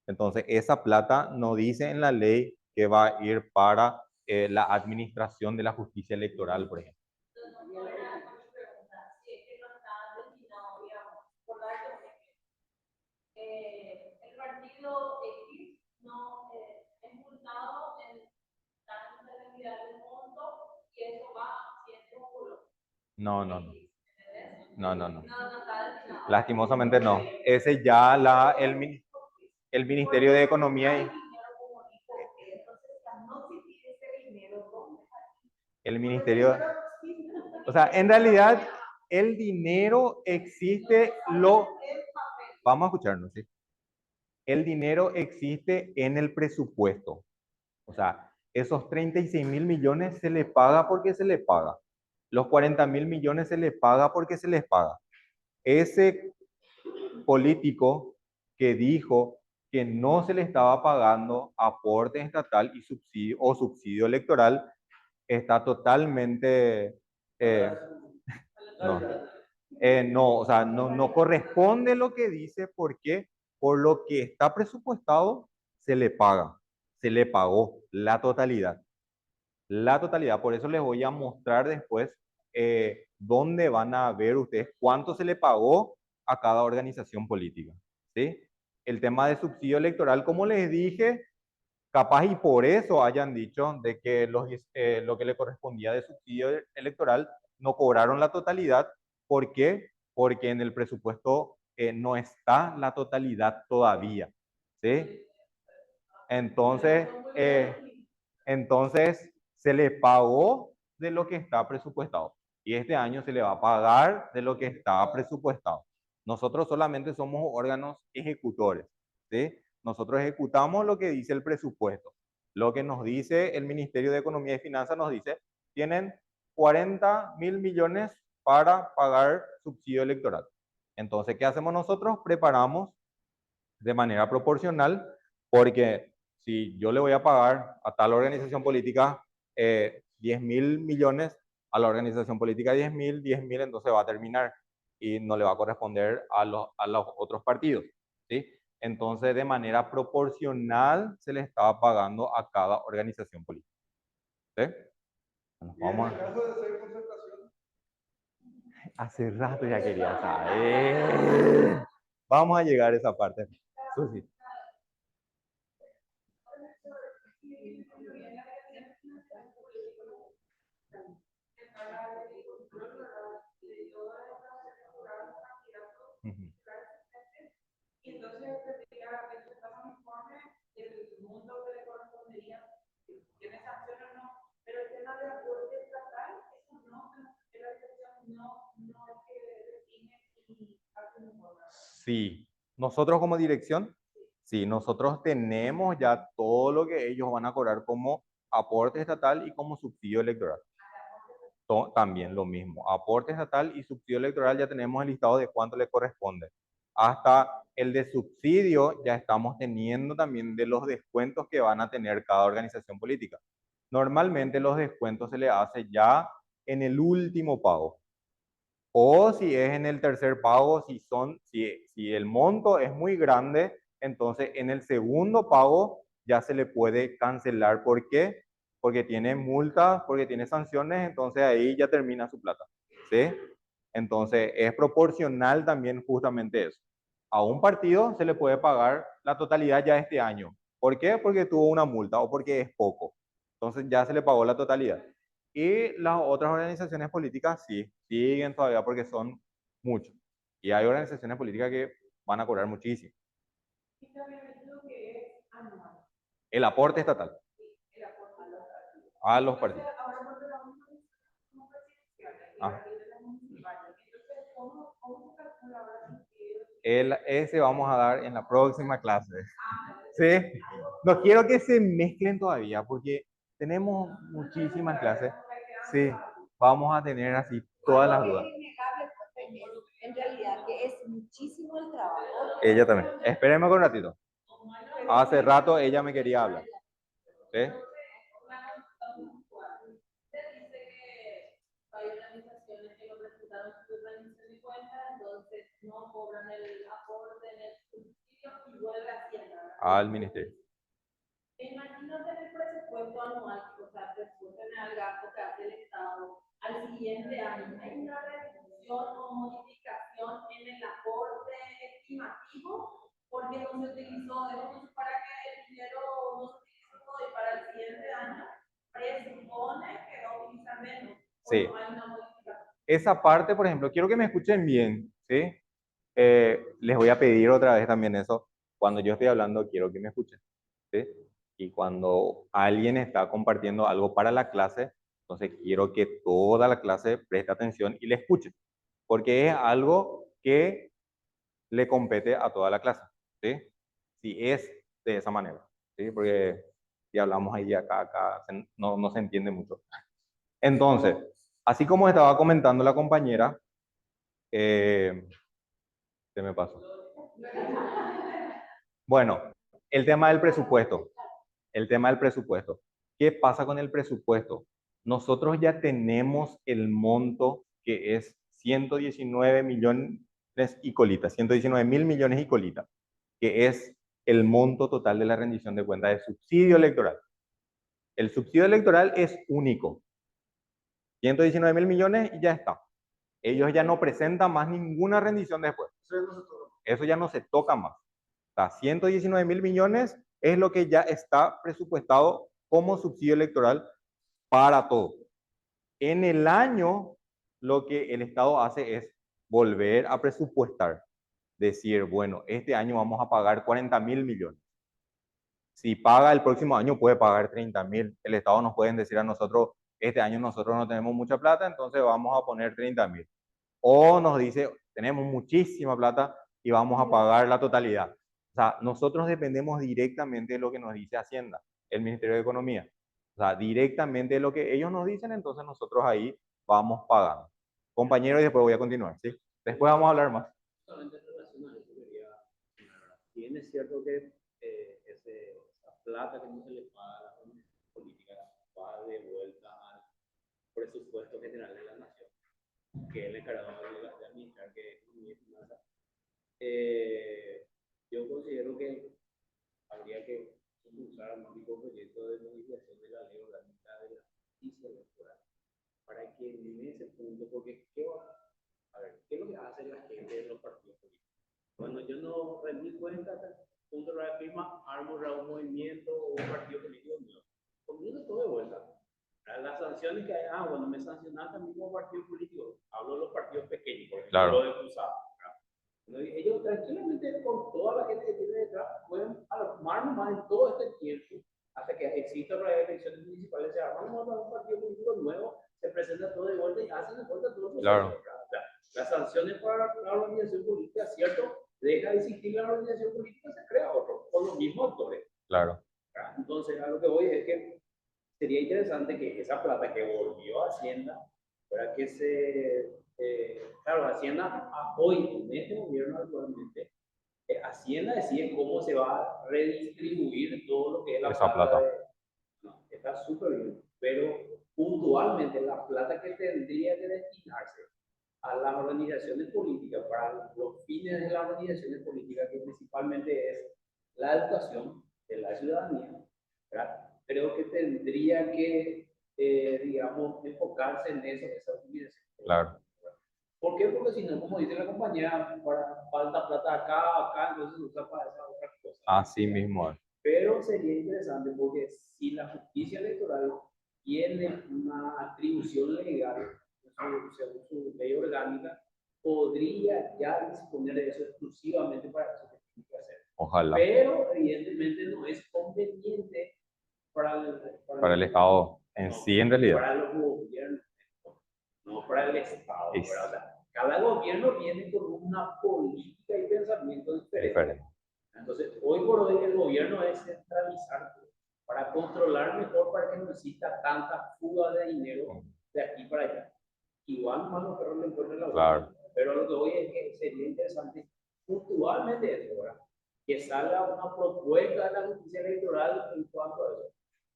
Entonces esa plata no dice en la ley que va a ir para la administración de la justicia electoral, por ejemplo.
El partido X no es multado en tanta cantidad de monto y eso va siendo puro.
No, no, no. No, no, no.
No, no está destinado.
Lastimosamente no. Ese ya el Ministerio de Economía y el Ministerio, o sea, en realidad el dinero existe, vamos a escucharnos, ¿sí? El dinero existe en el presupuesto. O sea, esos 36.000 millones se le paga porque se le paga. Los 40.000 millones se le paga porque se les paga. Ese político que dijo que no se le estaba pagando aporte estatal y subsidio o subsidio electoral está totalmente no, no, o sea, no corresponde lo que dice porque por lo que está presupuestado se le paga, se le pagó la totalidad. La totalidad, por eso les voy a mostrar después dónde van a ver ustedes cuánto se le pagó a cada organización política, ¿sí? El tema de subsidio electoral, como les dije, capaz y por eso hayan dicho de que lo que le correspondía de subsidio electoral no cobraron la totalidad. ¿Por qué? Porque en el presupuesto no está la totalidad todavía, ¿sí? Entonces, entonces se le pagó de lo que está presupuestado. Y este año se le va a pagar de lo que está presupuestado. Nosotros solamente somos órganos ejecutores, ¿sí? Nosotros ejecutamos lo que dice el presupuesto. Lo que nos dice el Ministerio de Economía y Finanzas nos dice, tienen 40.000 millones para pagar subsidio electoral. Entonces, ¿qué hacemos nosotros? Preparamos de manera proporcional, porque si yo le voy a pagar a tal organización política 10.000 millones, a la organización política 10.000, entonces va a terminar y no le va a corresponder a los otros partidos, ¿sí? Entonces, de manera proporcional se le estaba pagando a cada organización política, ¿sí? Bueno,
Y en el caso de ser concertación,
Hace rato ya quería saber. Vamos a llegar a esa parte. Susi. Ujú.
Y entonces tendría que presentar un informe del monto que le correspondería, si tiene sanción o no, pero el tema de aporte estatal, eso no, la dirección no es que define y hace un informe.
Sí, nosotros como dirección, sí, nosotros tenemos ya todo lo que ellos van a cobrar como aporte estatal y como subsidio electoral. También lo mismo, aporte estatal y subsidio electoral ya tenemos el listado de cuánto le corresponde. Hasta el de subsidio ya estamos teniendo también de los descuentos que van a tener cada organización política. Normalmente los descuentos se le hace ya en el último pago. O si es en el tercer pago, si el monto es muy grande, entonces en el segundo pago ya se le puede cancelar. ¿Por qué? Porque tiene multas, porque tiene sanciones, entonces ahí ya termina su plata, ¿sí? Entonces es proporcional también justamente eso. A un partido se le puede pagar la totalidad ya este año. ¿Por qué? Porque tuvo una multa o porque es poco. Entonces ya se le pagó la totalidad. Y las otras organizaciones políticas sí, siguen todavía porque son muchos. Y hay organizaciones políticas que van a cobrar muchísimo.
Y también lo que es anual,
El aporte estatal
el aporte
a los partidos.
ahora porque la única como presidencial y
Ah.
la de las municipales. Entonces, ¿cómo se calcula ahora
Ese vamos a dar en la próxima clase. ¿Sí? No quiero que se mezclen todavía porque tenemos muchísimas clases. Sí, vamos a tener así todas las dudas.
Es innegable, en realidad, que es muchísimo el trabajo.
Ella también. Espérenme un ratito. Hace rato ella me quería hablar. ¿Sí?
Hay organizaciones que lo presentaron su organización de cuenta, entonces no cobran el aporte en el subsidio y vuelve a Hacienda.
Al ministerio.
Me imagino que en el presupuesto anual, o sea, hay una reducción o modificación en el aporte estimativo, porque no se utilizó, digamos, para que el dinero no se utilizó y para el siguiente año presupone que va a utilizar menos.
Sí.
No hay una modificación.
Esa parte, por ejemplo, quiero que me escuchen bien, ¿sí? Les voy a pedir otra vez también eso. Cuando yo estoy hablando, quiero que me escuchen, ¿sí? Y cuando alguien está compartiendo algo para la clase, entonces quiero que toda la clase preste atención y le escuche, porque es algo que le compete a toda la clase, ¿sí? Si es de esa manera, ¿sí? Porque si hablamos ahí acá, no se entiende mucho. Entonces, así como estaba comentando la compañera, se me pasó. Bueno, el tema del presupuesto. El tema del presupuesto. ¿Qué pasa con el presupuesto? Nosotros ya tenemos el monto que es 119 millones y colita, 119 mil millones y colita, que es el monto total de la rendición de cuentas de subsidio electoral. El subsidio electoral es único. 119 mil millones y ya está. Ellos ya no presentan más ninguna rendición después. Eso ya no se toca más. O sea, 119 mil millones es lo que ya está presupuestado como subsidio electoral para todo. En el año, lo que el Estado hace es volver a presupuestar. Decir, bueno, este año vamos a pagar 40 mil millones. Si paga el próximo año, puede pagar 30 mil. El Estado nos puede decir a nosotros, este año nosotros no tenemos mucha plata, entonces vamos a poner 30 mil. O nos dice, tenemos muchísima plata y vamos a pagar la totalidad. O sea, nosotros dependemos directamente de lo que nos dice Hacienda, el Ministerio de Economía. O sea, directamente de lo que ellos nos dicen, entonces nosotros ahí vamos pagando. Compañero, y después voy a continuar, ¿sí? Después vamos a hablar más.
Solamente en relación a eso quería aclarar. Bien es cierto que esa plata que no se le paga a la organización política va de vuelta al presupuesto general de la nación, que es el encargado de administrar, que es economía y finanzas. Yo considero que habría que impulsar un único proyecto de modificación de la ley orgánica de la justicia electoral para que en ese punto, porque ¿qué es lo que hace la gente de los partidos políticos? Cuando yo no rendí cuentas, punto de la firma, armo un movimiento o un partido político nuevo. Conmigo todo de vuelta. Las sanciones que hay, bueno, me sancionaste a mí como partido político. Hablo de los partidos pequeños, por ejemplo,
claro.
Lo de Cruzado. Ellos tranquilamente, con toda la gente que tiene detrás, pueden armar nomás en todo este tiempo, hasta que existan las elecciones municipales, se arman un partido político nuevo, se presenta todo de vuelta y hacen de vuelta todo el proceso.
Claro.
Las sanciones para la organización política, cierto, deja de existir la organización política, se crea otro, con los mismos actores.
Claro.
Entonces, a lo que voy es que sería interesante que esa plata que volvió a Hacienda, para que claro, Hacienda hoy, en este gobierno actualmente, Hacienda decide cómo se va a redistribuir todo lo que es la
esa plata.
No, está súper bien, pero puntualmente la plata que tendría que destinarse a las organizaciones políticas, para los fines de las organizaciones políticas, que principalmente es la educación de la ciudadanía, ¿verdad? Creo que tendría que, digamos, enfocarse en eso, esa organización.
Claro.
¿Por qué? Porque si no, como dice la compañera, falta plata acá, entonces se usa para esas otras cosas.
Así mismo es.
Pero sería interesante porque si la justicia electoral tiene una atribución legal, según su ley orgánica, podría ya disponer de eso exclusivamente para eso que tiene que hacer.
Ojalá.
Pero evidentemente no es conveniente para
el Estado en sí, en realidad.
Para los gobiernos, no para el Estado. O sea, cada gobierno viene con una política y pensamiento diferente. Entonces, hoy por hoy el gobierno es centralizar para controlar mejor, para que no exista tanta fuga de dinero de aquí para allá. Igual más los perros le encuentran la
claro.
Pero lo que hoy es que sería interesante puntualmente eso, ¿verdad? Que salga una propuesta de la justicia electoral en cuanto a eso.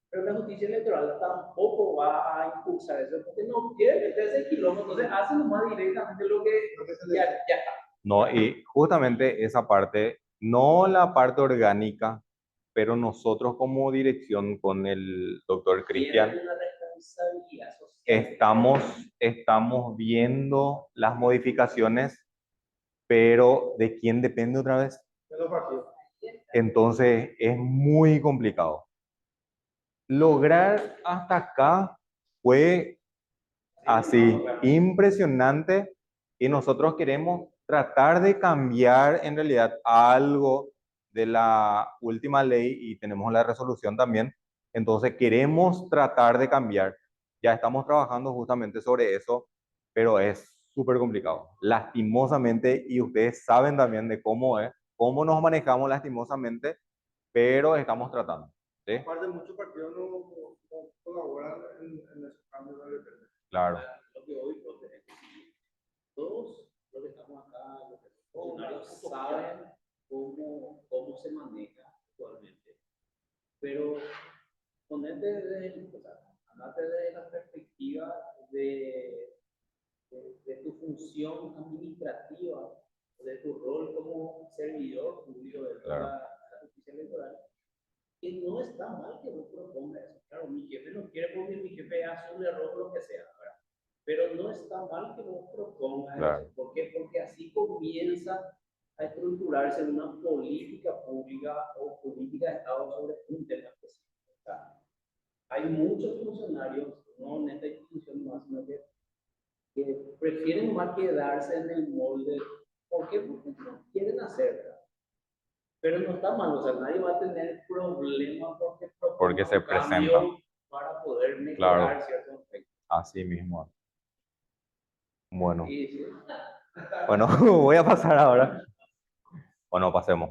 Pero la justicia electoral tampoco va a impulsar eso, porque no quiere meterse en kilómetros, entonces hacen más directamente lo que ya está.
No, y justamente esa parte, no la parte orgánica, pero nosotros como dirección con el doctor Cristian.
Tiene una responsabilidad social.
estamos viendo las modificaciones, pero ¿de quién depende otra vez?
De los partidos.
Entonces es muy complicado. Lograr hasta acá fue así, impresionante, y nosotros queremos tratar de cambiar en realidad algo de la última ley y tenemos la resolución también. Entonces queremos tratar de cambiar. Ya estamos trabajando justamente sobre eso, pero es súper complicado. Lastimosamente, y ustedes saben también de cómo es, cómo nos manejamos lastimosamente, pero estamos tratando. ¿Sí?
Aparte, muchos partidos no colaboran en esos cambios de depende.
Claro,
Lo que hoy es que todos los que estamos acá, los que son funcionarios, saben cómo se maneja actualmente. Pero ponerte desde, o sea, andate desde la perspectiva de tu función administrativa, de tu rol como servidor público de
claro.
la justicia electoral, que no está mal que vos propongas eso. Claro, mi jefe no quiere porque mi jefe hace un error o lo que sea, ¿verdad? Pero no está mal que vos propongas
Claro.
eso. ¿Por qué? Porque así comienza a estructurarse una política pública o política de Estado sobre un tema específico. O sea, hay muchos funcionarios, no en esta institución más, sino que prefieren más quedarse en el molde. ¿Por qué? Porque no quieren hacerlo. Pero no está mal, o sea, nadie va a tener problemas
Porque se
un cambio
presenta.
para poder mejorar
Claro.
ciertos aspectos.
Así mismo. Bueno,
Y sí,
bueno, voy a pasar ahora. Bueno, pasemos.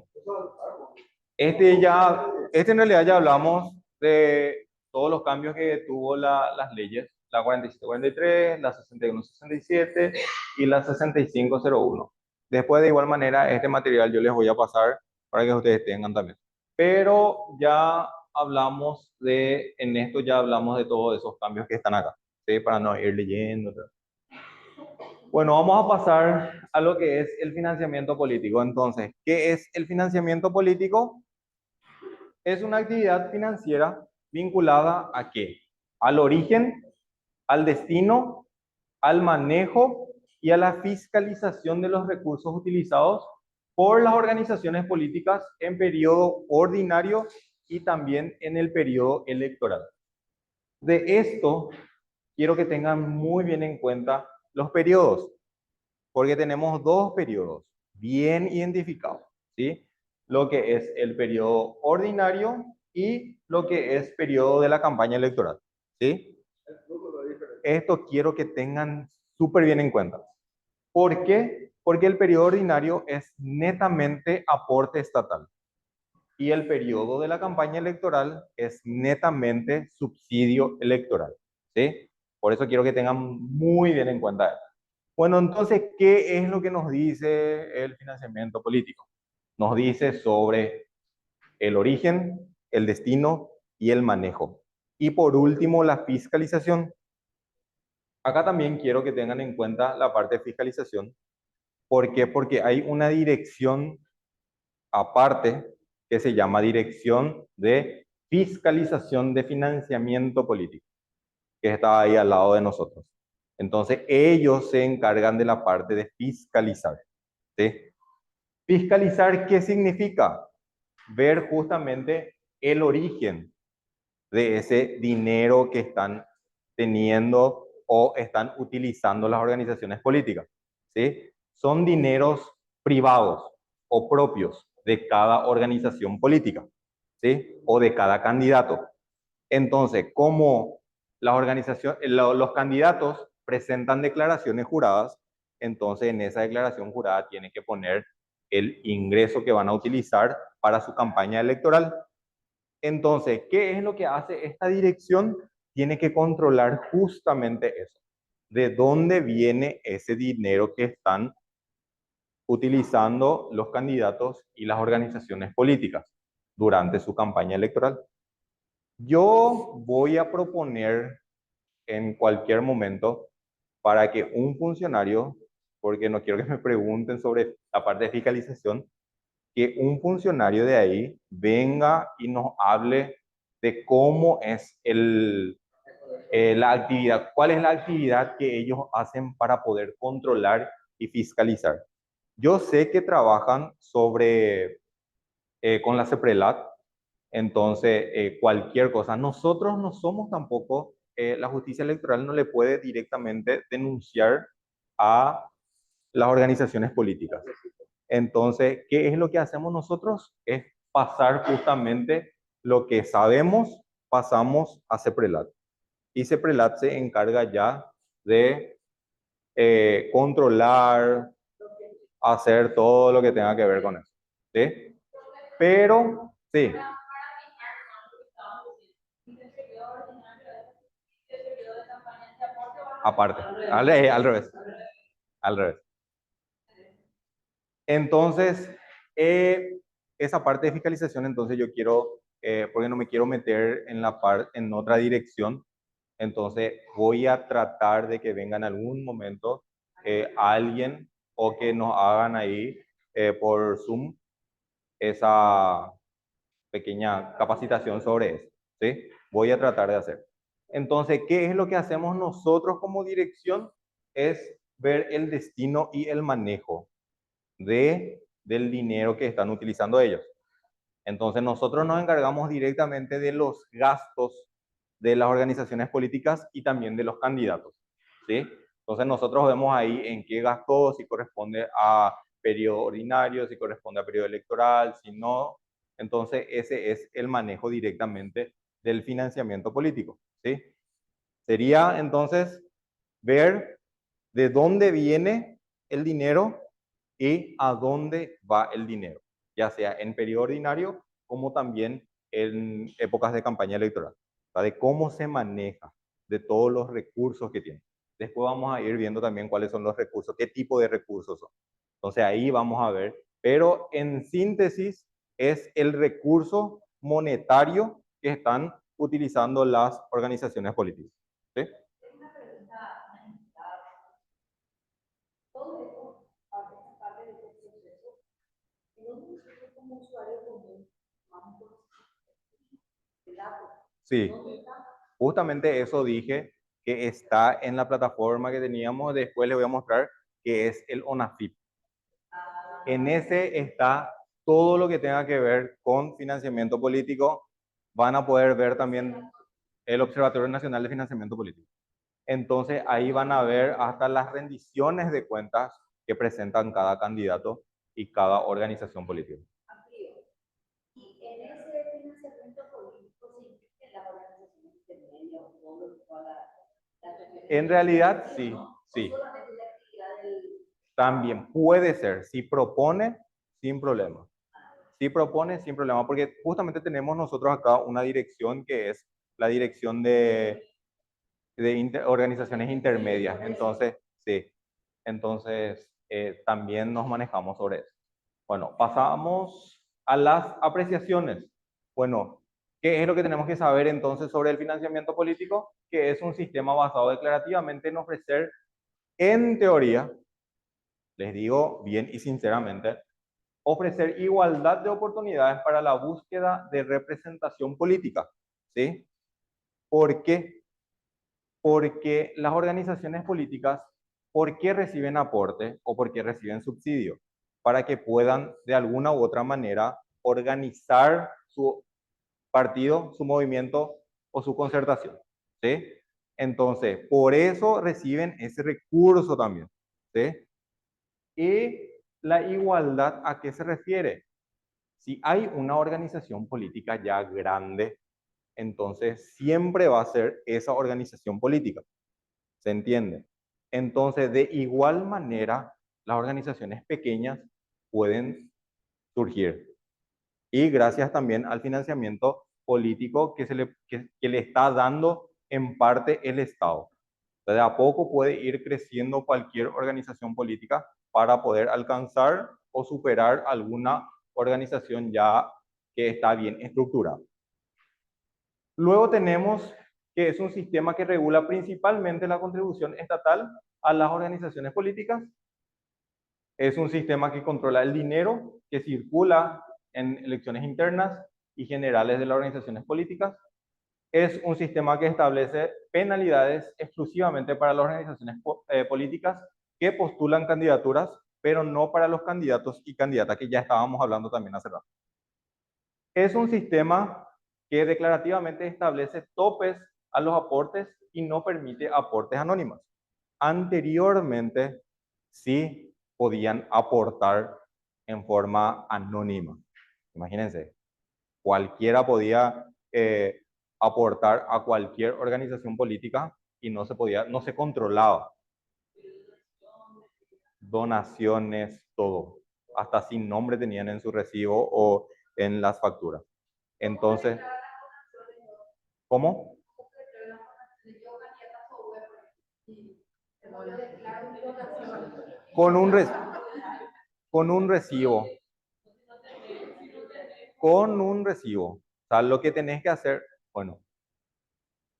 Este en realidad ya hablamos de todos los cambios que tuvo las leyes, la 4743, la 6167 y la 6501. Después, de igual manera, este material yo les voy a pasar para que ustedes tengan también. Pero ya hablamos en esto ya hablamos de todos esos cambios que están acá, ¿sí? Para no ir leyendo. Bueno, vamos a pasar a lo que es el financiamiento político. Entonces, ¿qué es el financiamiento político? Es una actividad financiera vinculada ¿a qué? Al origen, al destino, al manejo y a la fiscalización de los recursos utilizados por las organizaciones políticas en periodo ordinario y también en el periodo electoral. De esto, quiero que tengan muy bien en cuenta los periodos, porque tenemos dos periodos bien identificados, ¿sí? Lo que es el periodo ordinario y lo que es periodo de la campaña electoral, ¿sí? Esto quiero que tengan súper bien en cuenta. ¿Por qué? Porque el periodo ordinario es netamente aporte estatal y el periodo de la campaña electoral es netamente subsidio electoral, ¿sí? Por eso quiero que tengan muy bien en cuenta esto. Bueno, entonces, ¿qué es lo que nos dice el financiamiento político? Nos dice sobre el origen, el destino y el manejo. Y por último, la fiscalización. Acá también quiero que tengan en cuenta la parte de fiscalización. ¿Por qué? Porque hay una dirección aparte que se llama Dirección de Fiscalización de Financiamiento Político, que está ahí al lado de nosotros. Entonces, ellos se encargan de la parte de fiscalizar, ¿sí? Fiscalizar, ¿qué significa? Ver justamente el origen de ese dinero que están teniendo o están utilizando las organizaciones políticas, ¿sí? Son dineros privados o propios de cada organización política, ¿sí? O de cada candidato. Entonces, como las organizaciones, los candidatos presentan declaraciones juradas, entonces en esa declaración jurada tienen que poner el ingreso que van a utilizar para su campaña electoral. Entonces, ¿qué es lo que hace esta dirección? Tiene que controlar justamente eso. ¿De dónde viene ese dinero que están utilizando los candidatos y las organizaciones políticas durante su campaña electoral? Yo voy a proponer en cualquier momento para que un funcionario, porque no quiero que me pregunten sobre la parte de fiscalización, que un funcionario de ahí venga y nos hable de cómo es la actividad, ¿cuál es la actividad que ellos hacen para poder controlar y fiscalizar? Yo sé que trabajan con la CEPRELAT, entonces cualquier cosa. Nosotros no somos tampoco, la justicia electoral no le puede directamente denunciar a las organizaciones políticas. Entonces, ¿qué es lo que hacemos nosotros? Es pasar justamente lo que sabemos, pasamos a CEPRELAT. Y CEPRELAT se encarga ya de controlar, hacer todo lo que tenga que ver con eso. ¿Sí? Pero, sí, aparte, al revés, al revés. Entonces, esa parte de fiscalización, entonces yo quiero, porque no me quiero meter en otra dirección, entonces voy a tratar de que venga en algún momento alguien o que nos hagan ahí por Zoom esa pequeña capacitación sobre eso, ¿sí? Voy a tratar de hacer. Entonces, ¿qué es lo que hacemos nosotros como dirección? Es ver el destino y el manejo del dinero que están utilizando ellos. Entonces, nosotros nos encargamos directamente de los gastos de las organizaciones políticas y también de los candidatos, ¿sí? Entonces, nosotros vemos ahí en qué gastó, si corresponde a periodo ordinario, si corresponde a periodo electoral, si no. Entonces, ese es el manejo directamente del financiamiento político, ¿sí? Sería entonces ver de dónde viene el dinero y a dónde va el dinero, ya sea en periodo ordinario como también en épocas de campaña electoral, o sea, de cómo se maneja, de todos los recursos que tiene. Después vamos a ir viendo también cuáles son los recursos, qué tipo de recursos son. Entonces ahí vamos a ver, pero en síntesis es el recurso monetario que están utilizando las organizaciones políticas. ¿Sí?
Una pregunta, todo esto, parte de este proceso, en un nosotros como usuario común, vamos a el dato.
Sí.
¿Dónde está?
Justamente eso dije que está en la plataforma que teníamos. Después les voy a mostrar que es el ONAFIP. En ese está todo lo que tenga que ver con financiamiento político. Van a poder ver también el Observatorio Nacional de Financiamiento Político. Entonces ahí van a ver hasta las rendiciones de cuentas que presentan cada candidato y cada organización política.
Y en ese financiamiento político se incluyen las organizaciones intermedias o todas las regiones.
En realidad, sí, sí.
O solamente la actividad del...
También puede ser, si propone, sin problema. Si propone, sin problema, porque justamente tenemos nosotros acá una dirección que es la dirección de organizaciones intermedias. Entonces, sí, entonces también nos manejamos sobre eso. Bueno, pasamos a las apreciaciones. Bueno, ¿qué es lo que tenemos que saber entonces sobre el financiamiento político? Que es un sistema basado declarativamente en ofrecer, en teoría, les digo bien y sinceramente, ofrecer igualdad de oportunidades para la búsqueda de representación política. ¿Sí? ¿Por qué? Porque las organizaciones políticas, ¿por qué reciben aporte o por qué reciben subsidio? Para que puedan de alguna u otra manera organizar su partido, su movimiento o su concertación. ¿Sí? Entonces, por eso reciben ese recurso también. ¿Sí? ¿Y la igualdad a qué se refiere? Si hay una organización política ya grande, entonces siempre va a ser esa organización política. ¿Se entiende? Entonces, de igual manera, las organizaciones pequeñas pueden surgir. Y gracias también al financiamiento político que le está dando en parte el Estado. De a poco puede ir creciendo cualquier organización política para poder alcanzar o superar alguna organización ya que está bien estructurada. Luego tenemos que es un sistema que regula principalmente la contribución estatal a las organizaciones políticas. Es un sistema que controla el dinero que circula en elecciones internas y generales de las organizaciones políticas. es un sistema que establece penalidades exclusivamente para las organizaciones políticas que postulan candidaturas, pero no para los candidatos y candidatas, que ya estábamos hablando también hace rato. Es un sistema que declarativamente establece topes a los aportes y no permite aportes anónimos. Anteriormente, sí podían aportar en forma anónima. Imagínense, cualquiera podía aportar a cualquier organización política y no se podía, no se controlaba. Donaciones, todo. Hasta sin nombre tenían en su recibo o en las facturas. Entonces, ¿cómo? Con un, con un recibo. Con un recibo. O sea, lo que tenés que hacer, bueno,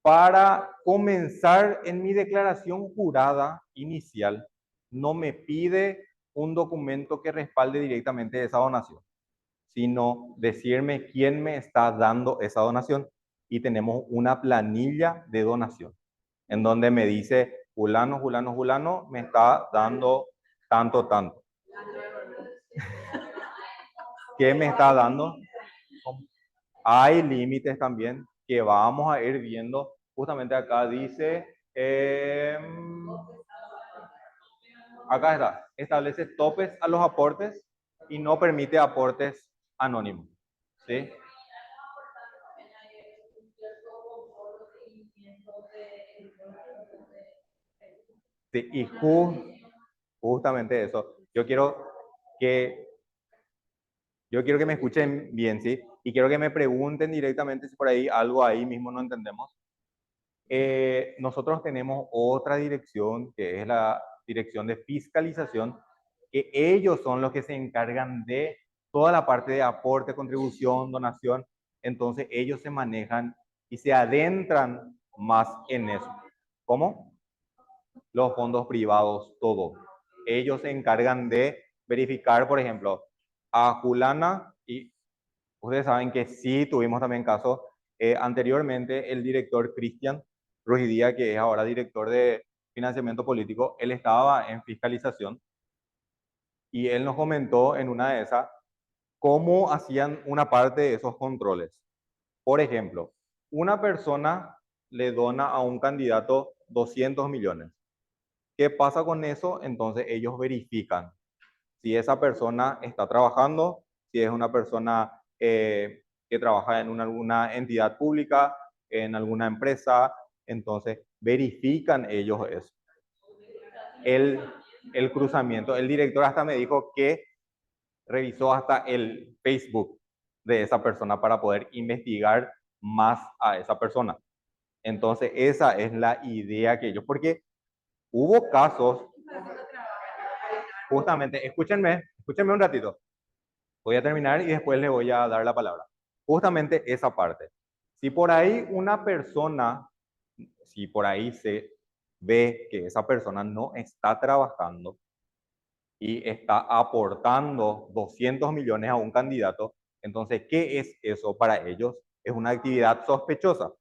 para comenzar en mi declaración jurada inicial, no me pide un documento que respalde directamente esa donación, sino decirme quién me está dando esa donación. Y tenemos una planilla de donación, en donde me dice, fulano, fulano, fulano, me está dando tanto, tanto. ¿Qué me está dando? Hay límites también que vamos a ir viendo. Justamente acá dice, acá está, establece topes a los aportes y no permite aportes anónimos. ¿Sí? Sí, y justamente eso. Que, yo quiero que me escuchen bien, ¿sí? Y quiero que me pregunten directamente si por ahí algo ahí mismo no entendemos. Nosotros tenemos otra dirección, que es la dirección de fiscalización, que ellos son los que se encargan de toda la parte de aporte, contribución, donación. Entonces ellos se manejan y se adentran más en eso. ¿Cómo? Los fondos privados, todo. Ellos se encargan de verificar, por ejemplo, a Julana, y ustedes saben que sí tuvimos también casos. Anteriormente, el director Cristian Rugidía, que es ahora director de financiamiento político, él estaba en fiscalización y él nos comentó en una de esas cómo hacían una parte de esos controles. Por ejemplo, una persona le dona a un candidato 200 millones. ¿Qué pasa con eso? Entonces ellos verifican si esa persona está trabajando, si es una persona que trabaja en alguna entidad pública, en alguna empresa, entonces verifican ellos eso. El cruzamiento, el director hasta me dijo que revisó hasta el Facebook de esa persona para poder investigar más a esa persona. Entonces esa es la idea que ellos, porque hubo casos, justamente, escúchenme un ratito. Voy a terminar y después le voy a dar la palabra. Justamente esa parte. Si por ahí una persona, si por ahí se ve que esa persona no está trabajando y está aportando 200 millones a un candidato, entonces, ¿qué es eso para ellos? Es una actividad sospechosa.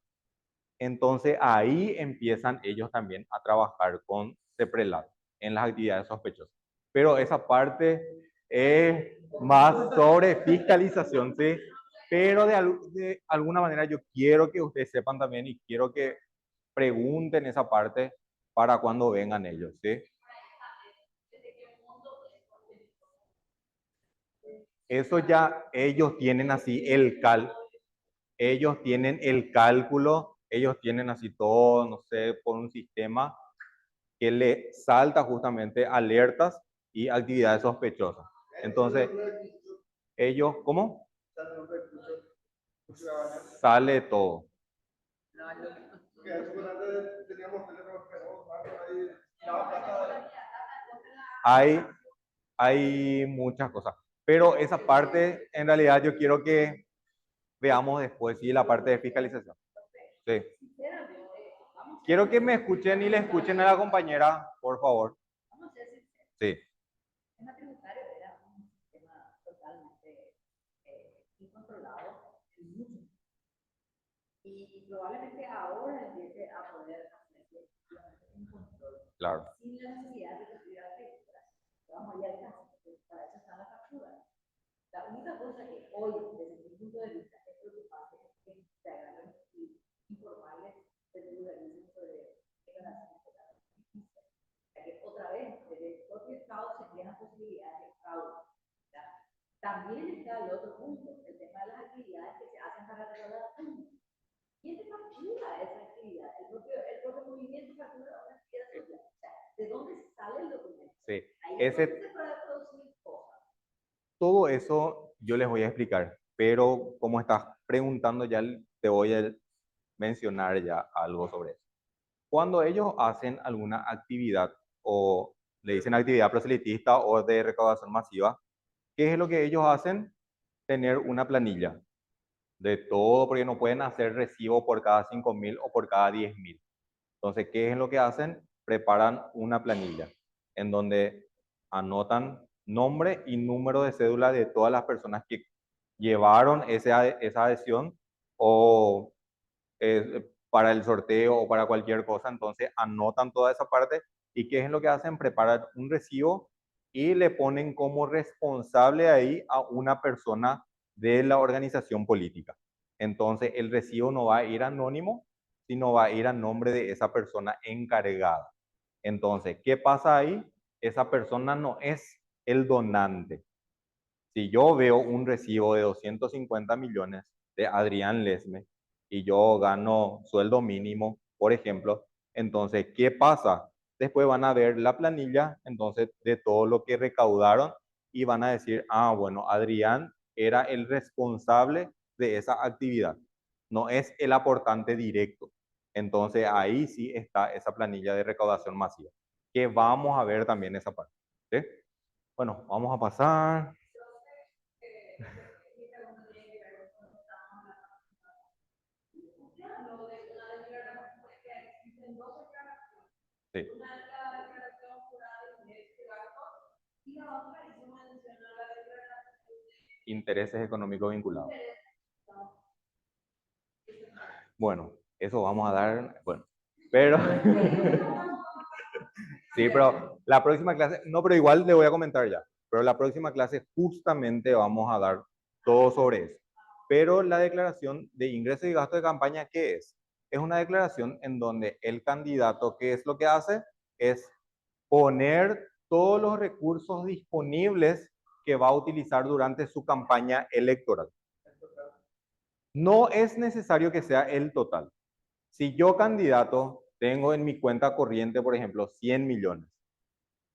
Entonces, ahí empiezan ellos también a trabajar con CEPRELAT en las actividades sospechosas. Pero esa parte es más sobre fiscalización, ¿sí? Pero de alguna manera yo quiero que ustedes sepan también y quiero que pregunten esa parte para cuando vengan ellos, ¿sí? Eso ya ellos tienen así ellos tienen el cálculo, ellos tienen así todo, no sé, por un sistema que le salta justamente alertas y actividades sospechosas. Entonces, ellos, ¿cómo? Sale todo. Hay, hay muchas cosas, pero esa parte en realidad yo quiero que veamos después, sí, la parte de fiscalización. Sí. Quiero que me escuchen y le escuchen a la compañera, por favor. Sí.
El sistema tributario era un sistema totalmente incontrolado y probablemente vamos allá al caso, para eso está la factura. La única cosa que hoy, desde mi punto de vista, es preocupante es que se hagan informales desde el organismo de declaraciones de la justicia. Que otra vez, desde el propio Estado se tiene la posibilidad de fraude. También está el otro punto, el tema de las actividades que se hacen para recaudar fondos. ¿Quién te factura esa actividad? El propio movimiento factura una actividad social. O sea, ¿de dónde sale el documento?
Sí,
Ahí
ese,
se puede producir cosas.
todo eso yo les voy a explicar, pero como estás preguntando ya te voy a mencionar ya algo sobre eso. Cuando ellos hacen alguna actividad o le dicen actividad proselitista o de recaudación masiva, ¿qué es lo que ellos hacen? Tener una planilla de todo, porque no pueden hacer recibo por cada 5.000 o por cada 10.000. Entonces, ¿qué es lo que hacen? Preparan una planilla en donde anotan nombre y número de cédula de todas las personas que llevaron esa adhesión o para el sorteo o para cualquier cosa. Entonces, anotan toda esa parte y ¿qué es lo que hacen? Preparan un recibo y le ponen como responsable ahí a una persona de la organización política. Entonces, el recibo no va a ir anónimo, sino va a ir a nombre de esa persona encargada. Entonces, ¿qué pasa ahí? Esa persona no es el donante. Si yo veo un recibo de 250 millones de Adrián Lesme y yo gano sueldo mínimo, por ejemplo, entonces, ¿qué pasa? Después van a ver la planilla, entonces, de todo lo que recaudaron y van a decir, ah, bueno, Adrián era el responsable de esa actividad, no es el aportante directo. Entonces, ahí sí está esa planilla de recaudación masiva, que vamos a ver también esa parte. ¿Sí? Bueno, vamos a pasar. Sí.
Una es la declaración jurada de ingresos y gastos y la otra hizo mención a la declaración de
Intereses económicos vinculados.
intereses.
Bueno, eso vamos a dar, bueno, pero sí, pero la próxima clase, no, pero igual le voy a comentar ya, pero la próxima clase justamente vamos a dar todo sobre eso. Pero la declaración de ingresos y gastos de campaña, ¿qué es? Es una declaración en donde el candidato, ¿qué es lo que hace? Es poner todos los recursos disponibles que va a utilizar durante su campaña electoral. No es necesario que sea el total. Si yo candidato tengo en mi cuenta corriente, por ejemplo, 100 millones,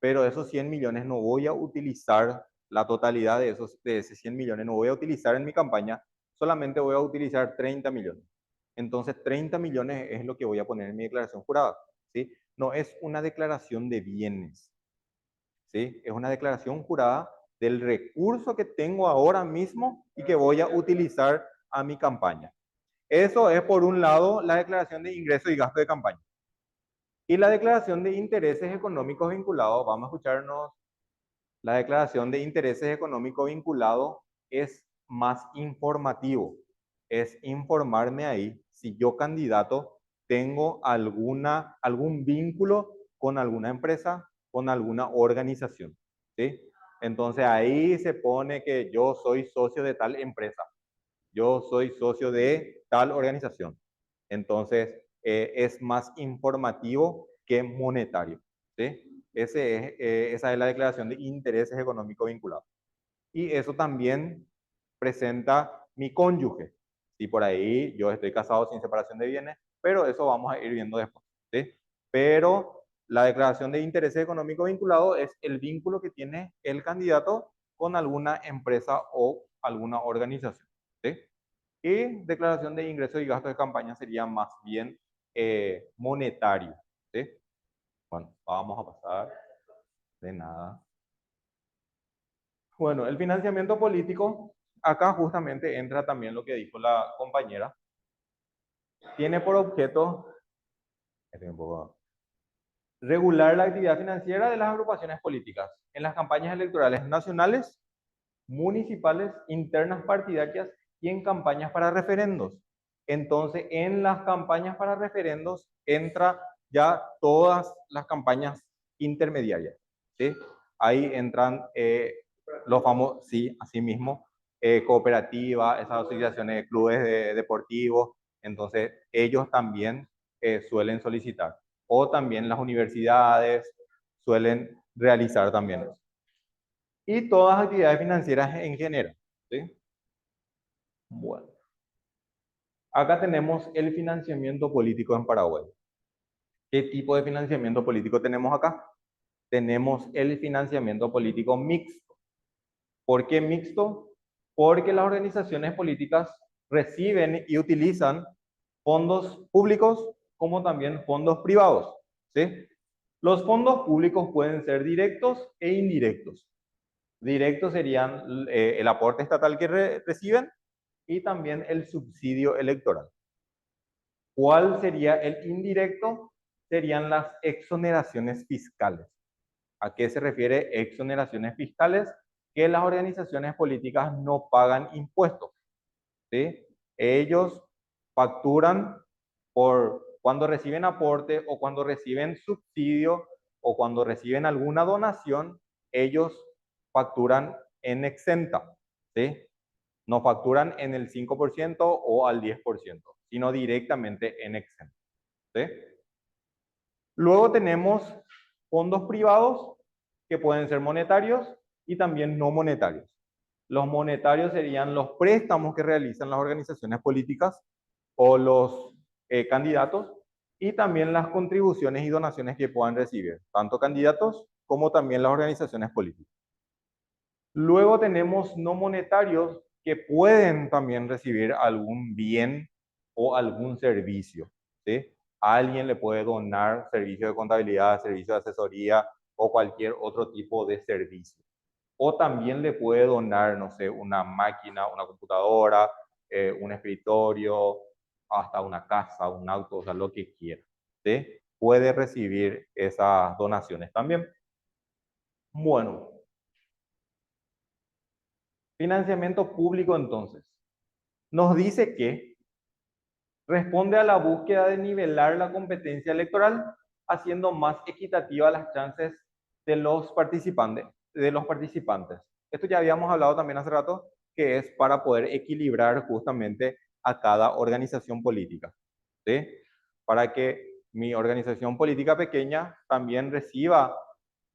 pero esos 100 millones no voy a utilizar la totalidad de esos 100 millones, no voy a utilizar en mi campaña, solamente voy a utilizar 30 millones. Entonces, 30 millones es lo que voy a poner en mi declaración jurada, ¿sí? No es una declaración de bienes, ¿sí? Es una declaración jurada del recurso que tengo ahora mismo y que voy a utilizar a mi campaña. Eso es, por un lado, la declaración de ingresos y gasto de campaña. Y la declaración de intereses económicos vinculados, vamos a escucharnos, la declaración de intereses económicos vinculados es más informativo. Es informarme ahí si yo candidato tengo algún vínculo con alguna empresa, con alguna organización, ¿sí? Entonces ahí se pone que yo soy socio de tal empresa, yo soy socio de tal organización. Entonces, es más informativo que monetario, ¿sí? Esa es la declaración de intereses económicos vinculados. Y eso también presenta mi cónyuge. Y por ahí yo estoy casado sin separación de bienes, pero eso vamos a ir viendo después, ¿sí? Pero la declaración de intereses económicos vinculados es el vínculo que tiene el candidato con alguna empresa o alguna organización, ¿sí? Y declaración de ingresos y gastos de campaña sería más bien monetario, ¿sí? Bueno, vamos a pasar. De nada. Bueno, el financiamiento político, acá justamente entra también lo que dijo la compañera. Tiene por objeto regular la actividad financiera de las agrupaciones políticas en las campañas electorales nacionales, municipales, internas partidarias y en campañas para referendos. Entonces, en las campañas para referendos entra ya todas las campañas intermediarias, ¿sí? Ahí entran los famosos, sí, así mismo, cooperativas, esas asociaciones de clubes deportivos, entonces ellos también suelen solicitar. O también las universidades suelen realizar también eso. Y todas las actividades financieras en general, ¿sí? Bueno. Acá tenemos el financiamiento político en Paraguay. ¿Qué tipo de financiamiento político tenemos acá? Tenemos el financiamiento político mixto. ¿Por qué mixto? Porque las organizaciones políticas reciben y utilizan fondos públicos como también fondos privados, ¿sí? Los fondos públicos pueden ser directos e indirectos. Directos serían el aporte estatal que reciben y también el subsidio electoral. ¿Cuál sería el indirecto? Serían las exoneraciones fiscales. ¿A qué se refiere exoneraciones fiscales? Que las organizaciones políticas no pagan impuestos, ¿sí? Ellos facturan por cuando reciben aporte o cuando reciben subsidio o cuando reciben alguna donación, ellos facturan en exenta, ¿sí? No facturan en el 5% o al 10%, sino directamente en exenta, ¿sí? Luego tenemos fondos privados que pueden ser monetarios y también no monetarios. Los monetarios serían los préstamos que realizan las organizaciones políticas o los candidatos y también las contribuciones y donaciones que puedan recibir, tanto candidatos como también las organizaciones políticas. Luego tenemos no monetarios que pueden también recibir algún bien o algún servicio, ¿sí? Alguien le puede donar servicio de contabilidad, servicio de asesoría o cualquier otro tipo de servicio. O también le puede donar, no sé, una máquina, una computadora, un escritorio, hasta una casa, un auto, o sea, lo que quiera, ¿sí? Puede recibir esas donaciones también. Bueno, financiamiento público entonces. Nos dice que responde a la búsqueda de nivelar la competencia electoral, haciendo más equitativas las chances de los participantes. Esto ya habíamos hablado también hace rato, que es para poder equilibrar justamente a cada organización política, ¿sí? Para que mi organización política pequeña también reciba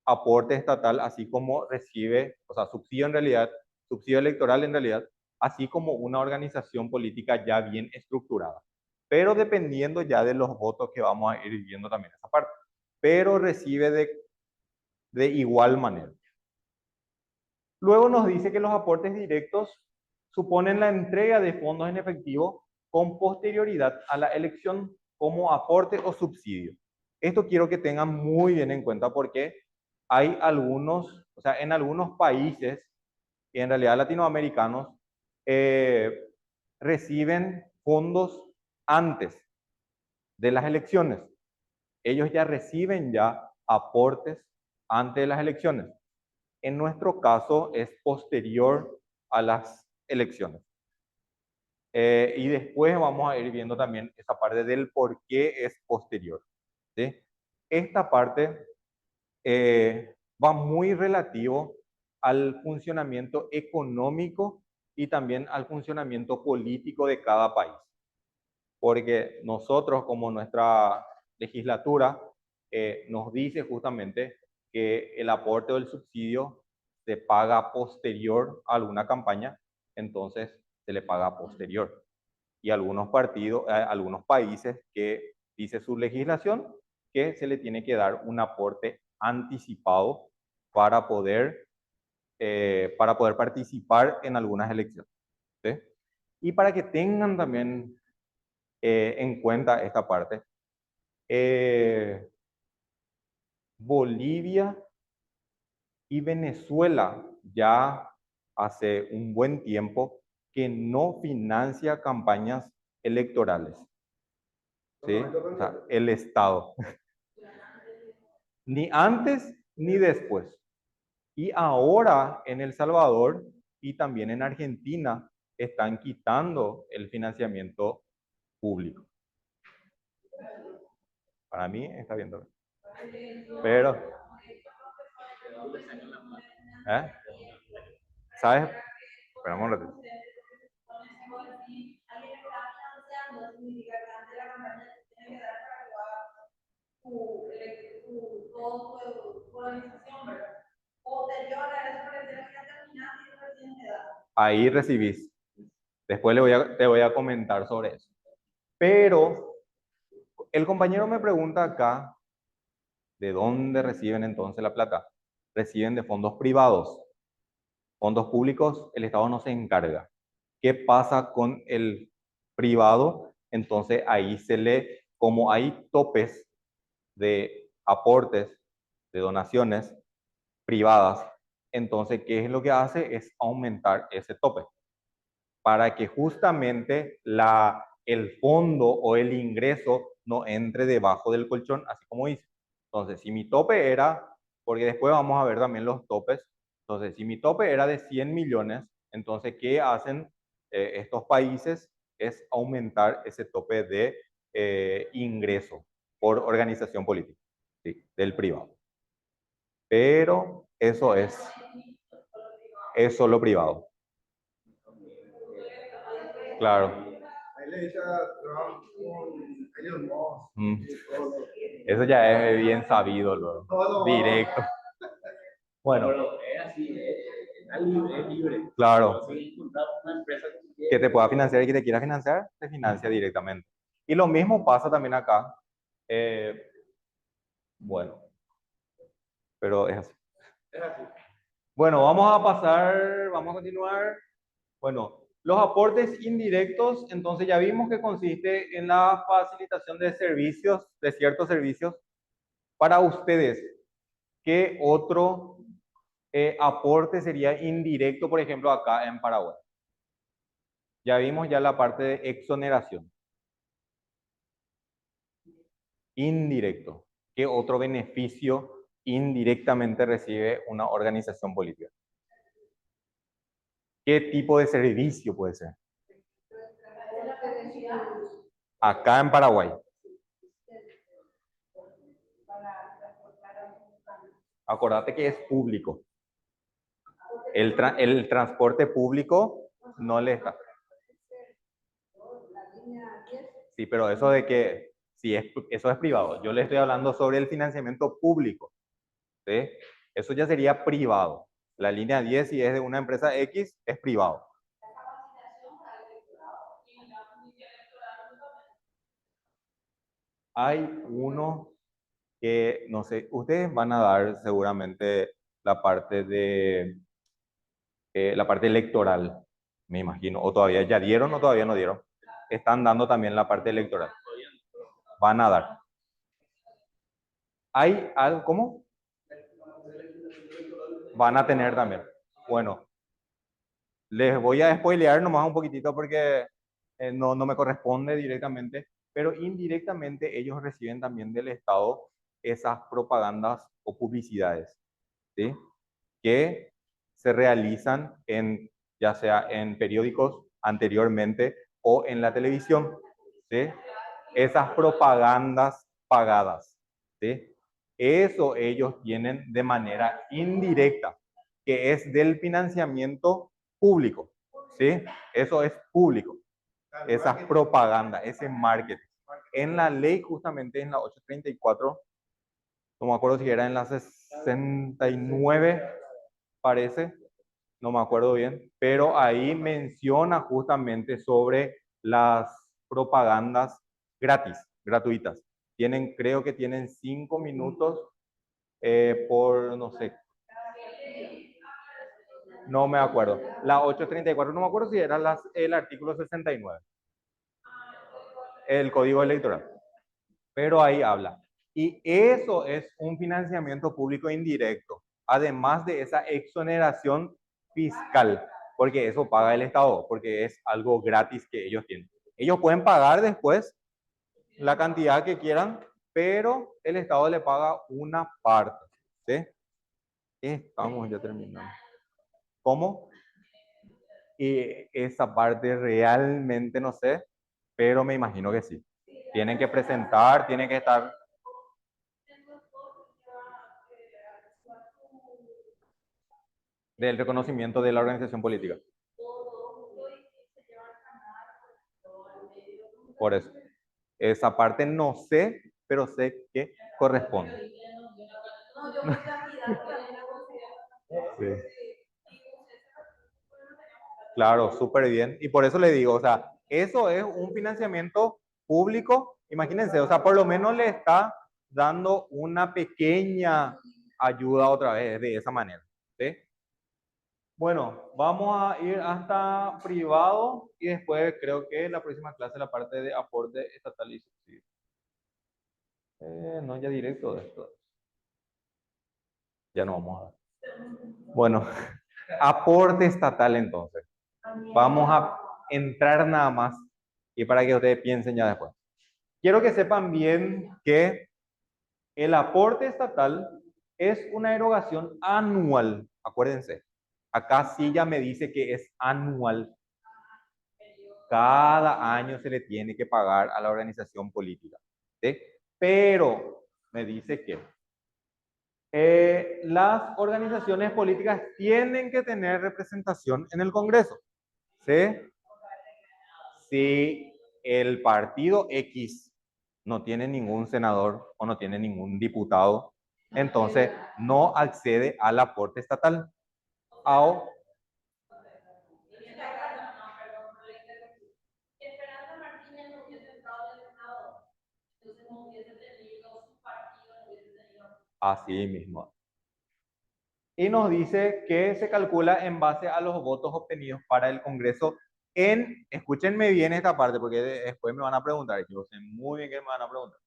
aporte estatal, así como recibe, o sea, subsidio en realidad, subsidio electoral en realidad, así como una organización política ya bien estructurada. Pero dependiendo ya de los votos que vamos a ir viendo también esa parte. Pero recibe de igual manera. Luego nos dice que los aportes directos suponen la entrega de fondos en efectivo con posterioridad a la elección como aporte o subsidio. Esto quiero que tengan muy bien en cuenta porque hay algunos, o sea, en algunos países, y en realidad latinoamericanos, reciben fondos antes de las elecciones. Ellos ya reciben ya aportes antes de las elecciones. En nuestro caso es posterior a las elecciones. Y después vamos a ir viendo también esa parte del por qué es posterior, ¿sí? Esta parte va muy relativo al funcionamiento económico y también al funcionamiento político de cada país. Porque nosotros, como nuestra legislatura, nos dice justamente que el aporte o el subsidio se paga posterior a alguna campaña, entonces se le paga posterior. Y algunos partidos, algunos países que dice su legislación que se le tiene que dar un aporte anticipado para poder participar en algunas elecciones, ¿sí? Y para que tengan también en cuenta esta parte, Bolivia y Venezuela ya hace un buen tiempo que no financia campañas electorales, ¿sí? O sea, el Estado. Ni antes ni después. Y ahora en El Salvador y también en Argentina están quitando el financiamiento público. Para mí está bien también. Pero
¿Dónde sacan la plata?
¿Eh? ¿Sabes? Esperamos un ratito. Ahí recibís. Después te voy a comentar sobre eso. Pero el compañero me pregunta acá, ¿de dónde reciben entonces la plata? Reciben de fondos privados. Fondos públicos, el Estado no se encarga. ¿Qué pasa con el privado? Entonces ahí como hay topes de aportes, de donaciones privadas, entonces, ¿qué es lo que hace? Es aumentar ese tope para que justamente el fondo o el ingreso no entre debajo del colchón, así como dice. Entonces, si mi tope era, porque después vamos a ver también los topes, entonces, si mi tope era de 100 millones, entonces, ¿qué hacen estos países? Es aumentar ese tope de ingreso por organización política, ¿sí? Del privado. Pero es solo privado. Claro.
Ahí le dice a Trump con Elon Musk.
Eso ya es bien sabido, luego. Directo. Bueno,
Pero es así, es libre, es libre.
claro.
Si encontramos una empresa
Que te pueda financiar y que te quiera financiar, te financia directamente. Y lo mismo pasa también acá. Bueno, pero es así.
es así.
Bueno, vamos a continuar. Bueno, los aportes indirectos, entonces ya vimos que consiste en la facilitación de servicios, de ciertos servicios. Para ustedes, ¿qué otro aporte sería indirecto, por ejemplo, acá en Paraguay? Ya vimos ya la parte de exoneración. Indirecto. ¿Qué otro beneficio indirectamente recibe una organización política? ¿Qué tipo de servicio puede ser? Acá en Paraguay. Acordate que es público. El transporte público no le está. Sí, pero eso de que eso es privado. Yo le estoy hablando sobre el financiamiento público. ¿Sí? Eso ya sería privado. La línea 10, si es de una empresa X, es privado. Hay uno que, no sé, ustedes van a dar seguramente la parte la parte electoral, me imagino. O todavía ya dieron o todavía no dieron. Están dando también la parte electoral. Van a dar. ¿Hay algo? ¿Cómo? Van a tener también. Bueno, les voy a spoilear nomás un poquitito porque no me corresponde directamente, pero indirectamente ellos reciben también del Estado esas propagandas o publicidades, ¿sí? Que se realizan ya sea en periódicos anteriormente o en la televisión, ¿sí? Esas propagandas pagadas, ¿sí? Eso ellos tienen de manera indirecta, que es del financiamiento público, ¿sí? Eso es público, esas propagandas, ese marketing. En la ley, justamente en la 834, no me acuerdo si era en la 69, parece, no me acuerdo bien, pero ahí menciona justamente sobre las propagandas gratuitas. Creo que tienen 5 minutos por, no sé, no me acuerdo. La 834, no me acuerdo si era el artículo 69, el código electoral, pero ahí habla. Y eso es un financiamiento público indirecto, además de esa exoneración fiscal, porque eso paga el Estado, porque es algo gratis que ellos tienen. Ellos pueden pagar después la cantidad que quieran, pero el Estado le paga una parte. ¿Sí? Estamos ya terminando. ¿Cómo? Y esa parte realmente no sé, pero me imagino que sí. Tienen que presentar, tienen que estar. del reconocimiento de la organización política. Por eso. Esa parte no sé, pero sé que corresponde. Sí. Claro, súper bien. Y por eso le digo, o sea, eso es un financiamiento público. Imagínense, o sea, por lo menos le está dando una pequeña ayuda otra vez de esa manera. ¿Sí? Bueno, vamos a ir hasta privado y después creo que la próxima clase la parte de aporte estatal y subsidio. No, ya directo de esto. Ya no vamos a ver. Bueno, aporte estatal entonces. Vamos a entrar nada más y para que ustedes piensen ya después. Quiero que sepan bien que el aporte estatal es una erogación anual. Acuérdense, acá sí ya me dice que es anual. Cada año se le tiene que pagar a la organización política. ¿Sí? Pero me dice que las organizaciones políticas tienen que tener representación en el Congreso. ¿Sí? Si el partido X no tiene ningún senador o no tiene ningún diputado, entonces no accede al aporte estatal. O, así mismo. Y nos dice que se calcula en base a los votos obtenidos para el Congreso en, escúchenme bien esta parte porque después me van a preguntar, yo sé muy bien que me van a preguntar.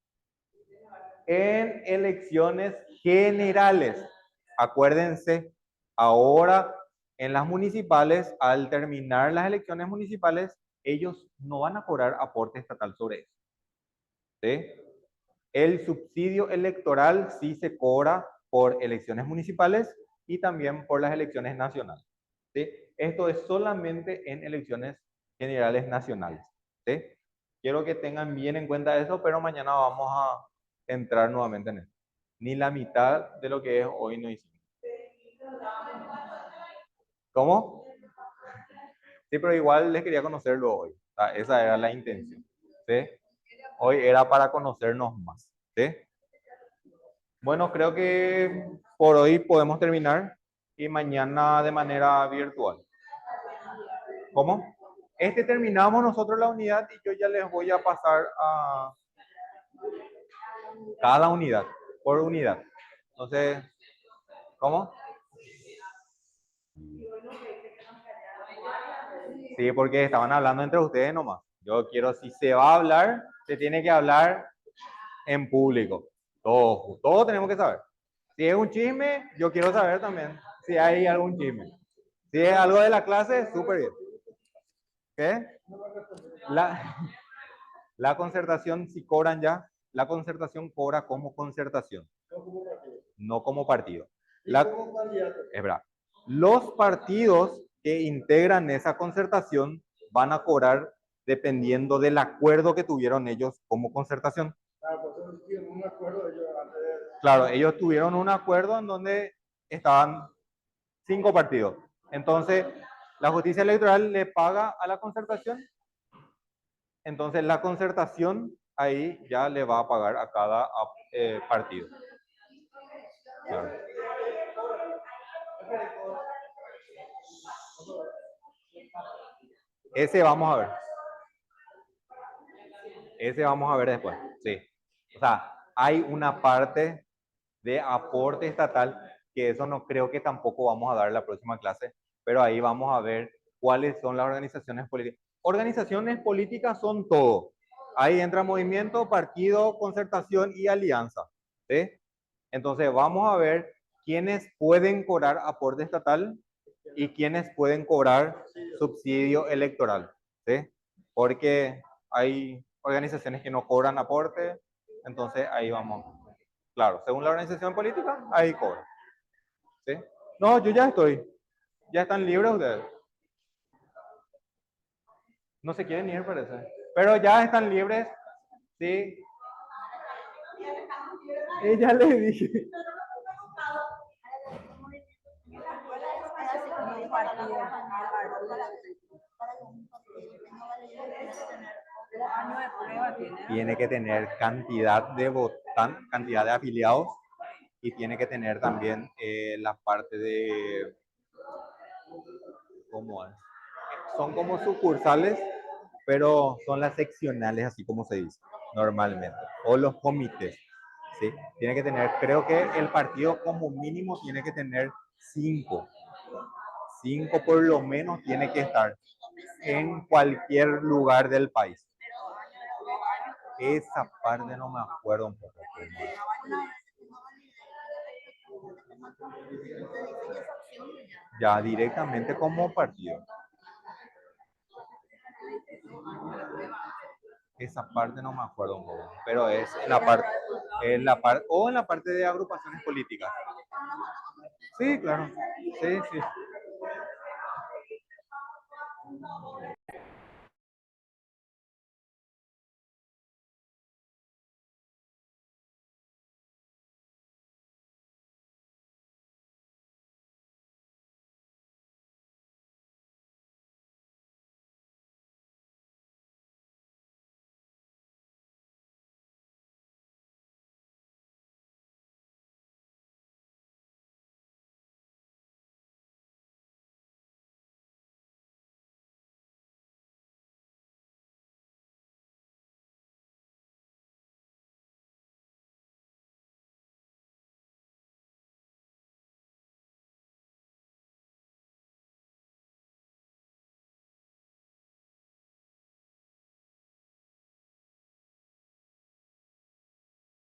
En elecciones generales, acuérdense, ahora en las municipales, al terminar las elecciones municipales, ellos no van a cobrar aporte estatal sobre eso. ¿Sí? El subsidio electoral sí se cobra por elecciones municipales y también por las elecciones nacionales. ¿Sí? Esto es solamente en elecciones generales nacionales. ¿Sí? Quiero que tengan bien en cuenta eso, pero mañana vamos a entrar nuevamente en eso. Ni la mitad de lo que es hoy no hicimos. ¿Cómo? Sí, pero igual les quería conocerlo hoy. O sea, esa era la intención. ¿Sí? Hoy era para conocernos más. ¿Sí? Bueno, creo que por hoy podemos terminar y mañana de manera virtual. ¿Cómo? Terminamos nosotros la unidad y yo ya les voy a pasar a cada unidad, por unidad. Entonces, ¿cómo? Sí, porque estaban hablando entre ustedes nomás. Yo quiero, si se va a hablar, se tiene que hablar en público. Todos tenemos que saber. Si es un chisme, yo quiero saber también si hay algún chisme. Si es algo de la clase, súper bien. ¿Qué? La concertación, si cobran ya, la concertación cobra como concertación, no como partido. Es verdad. Los partidos que integran esa concertación van a cobrar dependiendo del acuerdo que tuvieron ellos como concertación. Claro, ellos tuvieron un acuerdo en donde estaban 5 partidos. Entonces, la justicia electoral le paga a la concertación. Entonces, la concertación ahí ya le va a pagar a cada partido. Claro. Ese vamos a ver. Ese vamos a ver después. Sí. O sea, hay una parte de aporte estatal que eso no creo que tampoco vamos a dar en la próxima clase, pero ahí vamos a ver cuáles son las organizaciones políticas. Organizaciones políticas son todo. Ahí entra movimiento, partido, concertación y alianza. ¿Sí? Entonces vamos a ver quiénes pueden cobrar aporte estatal y quiénes pueden cobrar subsidio electoral. ¿Sí? Porque hay organizaciones que no cobran aporte, entonces ahí vamos. Claro, según la organización política, ahí cobra. ¿Sí? No, yo ya estoy. Ya están libres ustedes. No se quieren ir, parece. Pero ya están libres. Sí. Ya les dije.
para trabajar, para que un partido tenga validez, tiene que tener
2 años de prueba tiene.
Tiene que tener cantidad de afiliados y tiene que tener también la parte de, ¿cómo es? Son como sucursales, pero son las seccionales, así como se dice normalmente, o los comités, ¿sí? Tiene que tener, creo que el partido como mínimo tiene que tener 5 por lo menos tiene que estar en cualquier lugar del país. Esa parte no me acuerdo un poco. Ya directamente como partido. Esa parte no me acuerdo un poco, pero es en la parte, o en la parte de agrupaciones políticas. Sí, claro. Sí, sí.